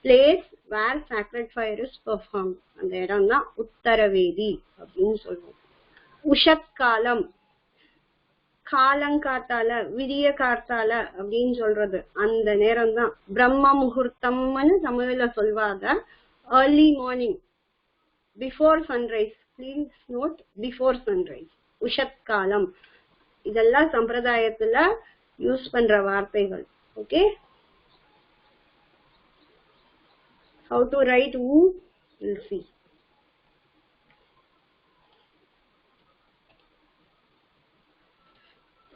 place where sacred fire is perform, அந்த இடம் தான் உத்தரவேதி அப்படின்னு சொல்லுவோம். உஷத்காலம். காலங்காத்தால, விடிய காத்தால அப்படின்னு சொல்றது அந்த நேரம் தான். பிரம்ம முகூர்த்தம்னு தமிழ்ல சொல்வாங்க. Early morning, before sunrise. Please note, before sunrise. உஷத்காலம். இதெல்லாம் சம்பிரதாயத்துல யூஸ் பண்ற வார்த்தைகள். Okay. How to write who? We'll see.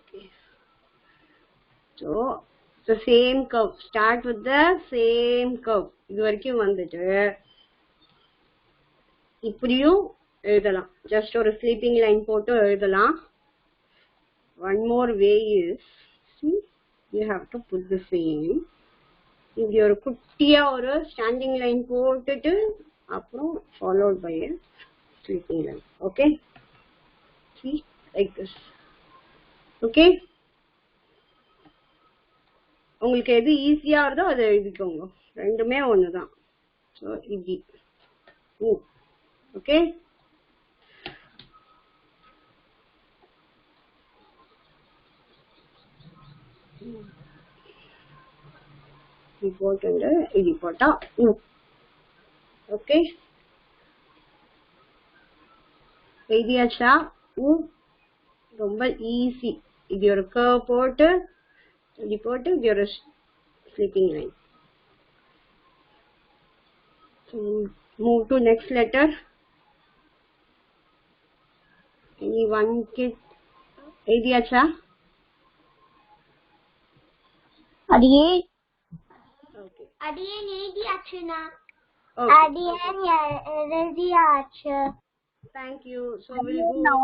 Okay. So the same curve. Start with the same curve. இது வரைக்கும் வந்துட்டு இப்படியும் எழுதலாம். ஜஸ்ட் ஒரு ஸ்லீப்பிங் லைன் போட்டு எழுதலாம். One more way is, see, you have to put the same. இங்க ஒரு குட்டியா ஒரு ஸ்டாண்டிங் லைன் போட்டுட்டு அப்புறம் followed by a sleeping line. Okay, see, like this. Okay, உங்களுக்கு எது ஈஸியா இருந்தோ அதை எழுதிக்கோங்க. ரெண்டுமே ஒண்ணுதான். ஸோ இப்படி. ஓகே. போட்டு இது போட்டா Okay, எழுதியாச்சா? ரொம்ப ஈஸி. இது ஒரு curve போட்டு இப்படி போட்டு இது ஒரு sleeping line. So move to next letter. Anyone kid எழுதியாச்சா? அடியே Okay. அடியே எழுதியாச்சுனா Okay. அடியே எழுதியாச்சு. Thank you. So we'll go.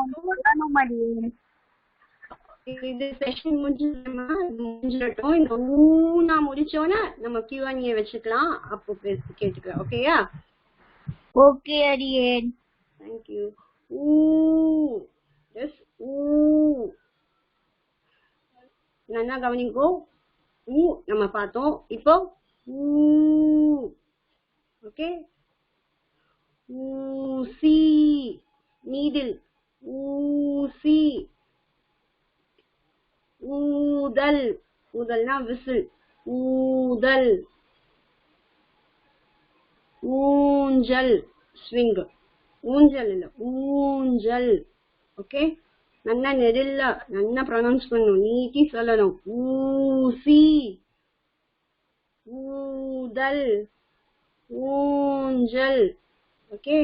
இது செஷன் முடிஞ்சிடட்டும். இந்த ஊனா முடிச்சோன்னா நம்ம Q&A வச்சுக்கலாம். அப்போ கேட்டுக்கலாம். ஓகேயா? ஓகே அடியே. Thank you. Yes. நல்லா கவனிங்கோ. நம்ம பார்த்தோம். இப்போ ஓகே. ஊசி நீடில். ஊசி. ஊதல். ஊதல்னா விசில். ஊதல். ஊஞ்சல் ஸ்விங். ஊஞ்சல் இல்ல ஊஞ்சல். ஓகே, நல்லா நெடில்ல நல்லா ப்ரொனவுன்ஸ் பண்ணணும், நீட்டி சொல்லணும். ஊசி. ஊதல். ஊஞ்சல். ஓகே,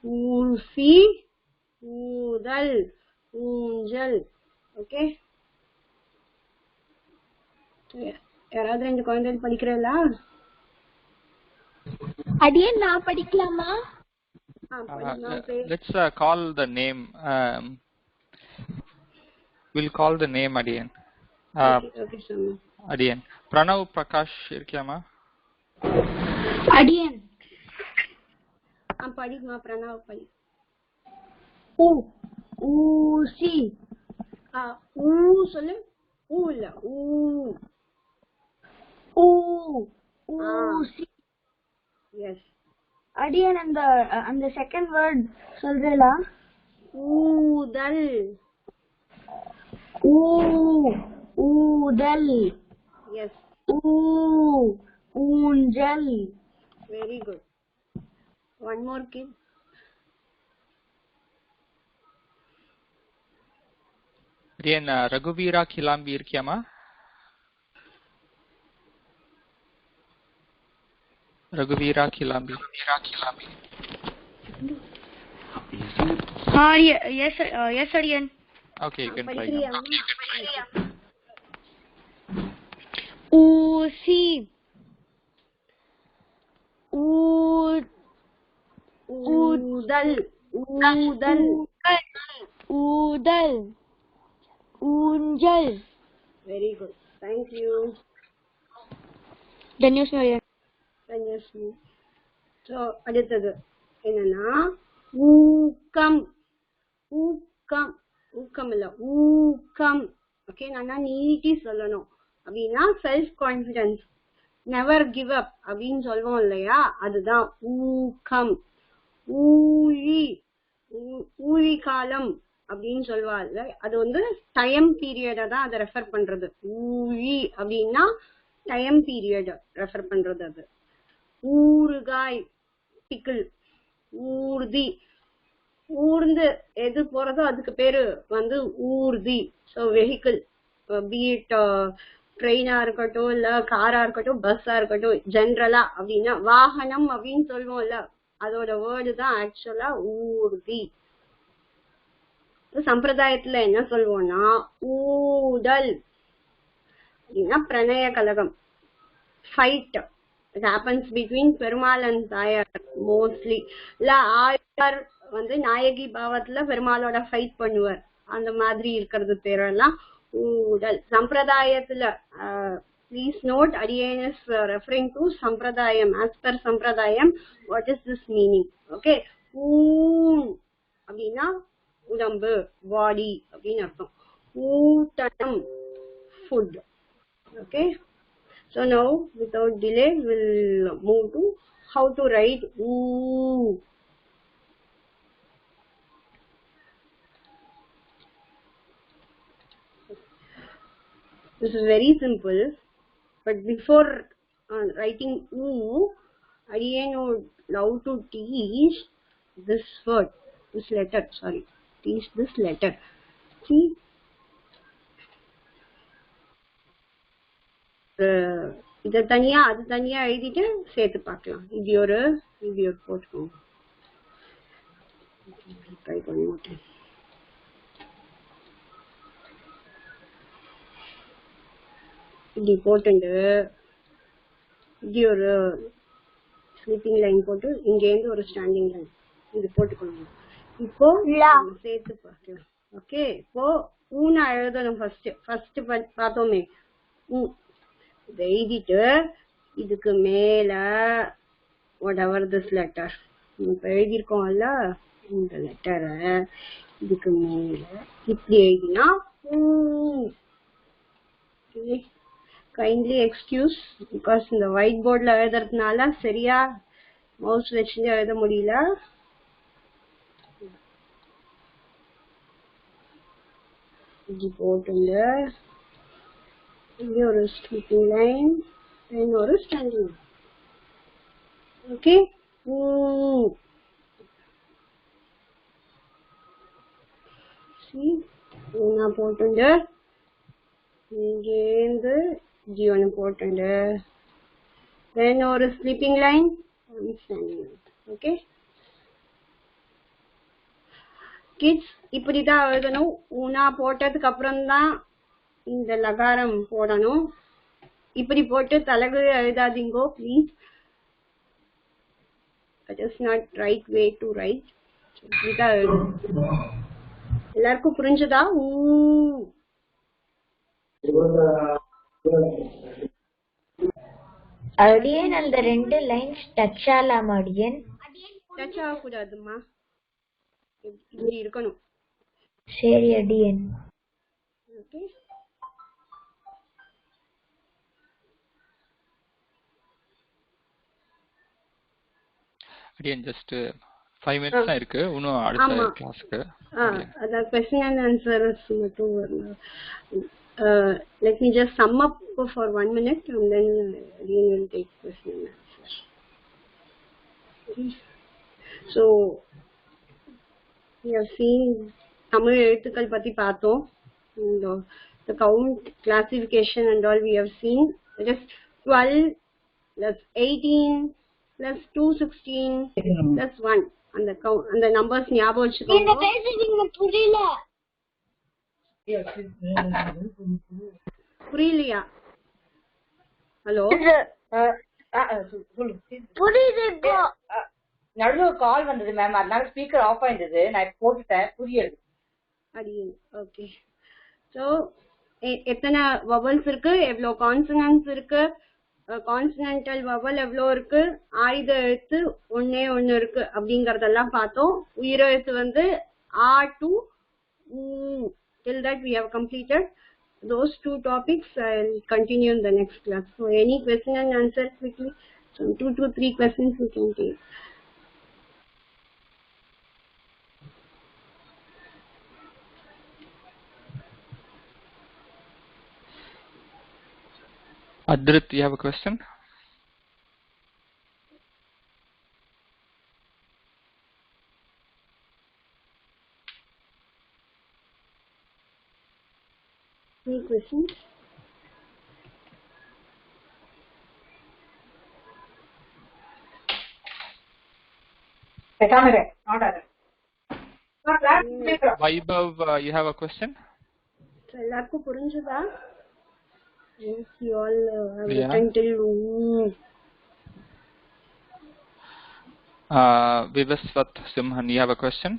ஊசி. ஊதல். ஊஞ்சல். ஓகே, யாராவது 2 குழந்தைகள் படிக்கிறீங்களா? அடியே நான் படிக்கலாமா? Let's call the name. We'll call the name Adiyan. Okay, Shama. Adiyan. Pranav Prakash irkiyama? அடியன் படிக்குமா? பிரணவ் படி. ஊசி. ஊ சொல்லு. ஊ இல்ல ஊ. ஊசி. எஸ். அடியன் அந்த செகண்ட் வேர்ட் சொல்றீங்களா? ஊதல். ஊதல். எஸ். ஊஞ்சல். Very good. One more kid. Adiyan, Raghuveera Kilambi irkiyama? Raghuveera Kilambi. Yes Adiyan. Okay, you can try படிக்கிறியா? now. ஊசி. ஊதல். ஊதல். ஊதல். ஊஞ்சல். Very good. Thank you. தன்யஸ்மி. தன்யஸ்மி. ஸோ அடுத்தது என்னன்னா ஊக்கம். ஊக்கம். ஊக்கம் இல்ல ஊக்கம். ஓகே, நல்லா நீட்டி சொல்லணும். அப்படின்னா self confidence, never give up அப்படின்னு சொல்லுவோம் இல்லையா, அதுதான் ஊக்கம். ஊழி. ஊழி காலம் அப்படின்னு சொல்லுவாங்க. அது வந்து டைம் பீரியட தான் அதை ரெஃபர் பண்றது. ஊழி அப்படின்னா டைம் பீரியட் ரெஃபர் பண்றது. அது ஊறுகாய் பிக்கிள். ஊர்தி. ஊர்ந்து எது போறதோ அதுக்கு பேரு வந்து ஊர்தி. ஸோ வெஹிக்கிள், பீட் ட்ரெயினா இருக்கட்டும் இல்ல காரா இருக்கட்டும் பஸ்ஸா இருக்கட்டும், ஜென்ரலா அப்படின்னா வாகனம் அப்படின்னு சொல்லுவோம்ல, அதோட வேர்டு தான் ஆக்சுவலா ஊர்தி. சம்பிரதாயத்துல என்ன சொல்லுவோம்னா ஊடல் அப்படின்னா பிரணய கலகம், fight. It happens between Perumal and தாயார் மோஸ்ட்லி. இல்ல ஆயார் வந்து நாயகி பாவத்துல பெருமாளோட ஃபைட் பண்ணுவார். அந்த மாதிரி இருக்கிறது பேரெல்லாம் ஊடல். சம்பிரதாயத்துல please note, Adiyan is referring to sampradayam. As per sampradayam, what is this meaning? Okay, அப்படின்னா உடம்பு, பாடி அப்படின்னு அர்த்தம். ஊட்டனம், food. Okay, so now without delay we'll move to how to write oo. This is very simple, but before writing oo, Adiyan would love to teach this word, this letter, sorry, teach this letter. See, இத தனியா அது தனியா எழுதிட்டு சேர்த்து பார்க்கலாம். இது ஒரு போட்டுக்கோங்க. ட்ரை பண்ணி மாட்டேன். இப்படி போட்டு இப்படி ஒரு ஸ்லீப்பிங் லைன் போட்டு இங்கேருந்து ஒரு ஸ்டாண்டிங் லைன் இது போட்டுக்கணும். இப்போ சேர்த்து பார்க்கலாம். ஓகே, இப்போ ஊனா எழுதணும். ஃபர்ஸ்ட் பார்த்தோமே இதை எழுதிட்டு இதுக்கு மேல whatever this letter இப்ப எழுதியிருக்கோம்ல இந்த லெட்டரை இதுக்கு மேல இப்படி எழுதினா கைண்ட்லி எக்ஸ்கியூஸ் பிகாஸ் இந்த ஒயிட் போர்ட்ல எழுதுறதுனால சரியா மவுஸ் வச்சு எழுத முடியல. இப்படி போட்டுங்க இங்க ஒரு ஸ்லீப்பிங் லைன் ஒரு ஸ்டாண்டிங். ஓகே, நான் போட்டுங்க இங்கேருந்து ஜீவனை போட்டுங்க தென் ஒரு sleeping line standing line. Okay kids, இப்படிதான் எழுதணும். ஊனா போட்டதுக்கு அப்புறம் தான் இந்த லகாரம் போடணும். இப்படி போட்டு தலகு எழுதாதீங்கோ please. That is not right way to write. இப்படிதான் எழுதணும். எல்லாருக்கும் புரிஞ்சதா? அடியன் அந்த 2 லைன்ஸ் டச் ஆகலாமா? அடியன் டச் ஆகக்கூடாதுமா, இப்படி இருக்கணும். சரி அடியன். ஓகே, அடியன் ஜஸ்ட் 5 minutes தான் இருக்கு இன்னும் அடுத்த கிளாஸ்க்கு. அத क्वेश्चन and answers மட்டும் வரணும். Let me just sum up for 1 minute and then we will take question and answers. So we have seen Tamil எழுத்துக்கள் பத்தி பார்த்தோம். The count, classification and all we have seen. It is 12 plus 18 plus 216 plus 1. அந்த numbers ஞாபகம் வச்சுக்கோங்க. இந்த பேசுறீங்க புரியல. புரியலையா? ஹலோ, புரியுது. நடுவுல கால் வந்தது மேம், அதனால ஸ்பீக்கர் ஆஃப் ஆயிருந்தது. நான் போட்டுட்டேன், புரியுது. ஓகே. சோ எத்தனை வவல்ஸ் இருக்கு, எவ்வளவு கான்சனன்ட்ஸ் இருக்கு, கான்சனன்டல் வவல் எவ்வளோ இருக்கு, ஆயுத எழுத்து ஒன்னே ஒன்னு இருக்கு அப்படிங்கறதெல்லாம் பார்த்தோம். உயிரெழுத்து வந்து ஆ to till that we have completed those 2 topics. I'll continue in the next class. So any question and answer quickly. So 2 to 3 questions we can take. Adrit, you have a question? Any questions? Vaibhav, you have a question? எல்லாருக்கும் புரிஞ்சுதா? Yes, you all have written till Vivasvat Simhan, you have a question?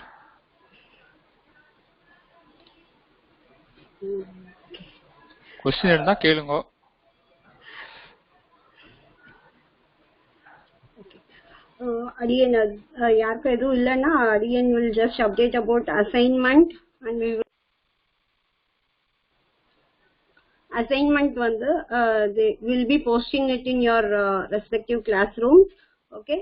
Question இருந்தா கேளுங்க. Adiyan, யாருக்கும் எதுவும் இல்லைன்னா Adiyan will just update about assignment and we will assignment வந்து they will be posting it in your respective classrooms. Okay,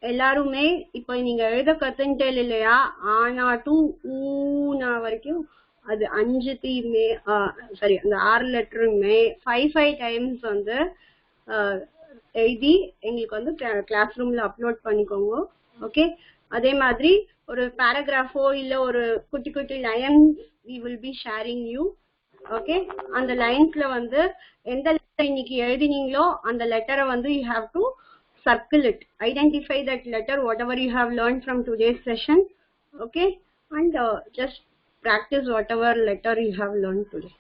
எல்லாருமே இப்போ நீங்க எழுத கத்துட்டேன் இல்லையா, ஆனா டு ஊனா வரைக்கும் அது 5த்தையுமே சாரி அந்த 6 லெட்டருமே 5 டைம்ஸ் வந்து எழுதி எங்களுக்கு வந்து கிளாஸ் ரூம்ல அப்லோட் பண்ணிக்கோங்க. ஓகே, அதே மாதிரி ஒரு பேராகிராஃபோ இல்ல ஒரு குட்டி குட்டி lines we will be sharing you. Okay, அந்த லைன்ஸ்ல வந்து எந்த லெட்டர் இன்னைக்கு எழுதினீங்களோ அந்த லெட்டரை வந்து you have to circle it, identify that letter whatever you have learned from today's session. Okay, and just practice whatever letter you have learned today.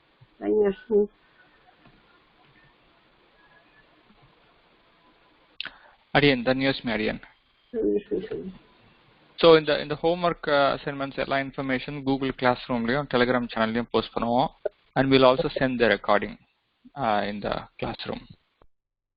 Adiyan, Dhanyasmi Adiyan. So in the homework assignments எல்லா information Google Classroom லயும் Telegram channel லயும் post பண்ணுவோம், and we'll also send the recording in the classroom.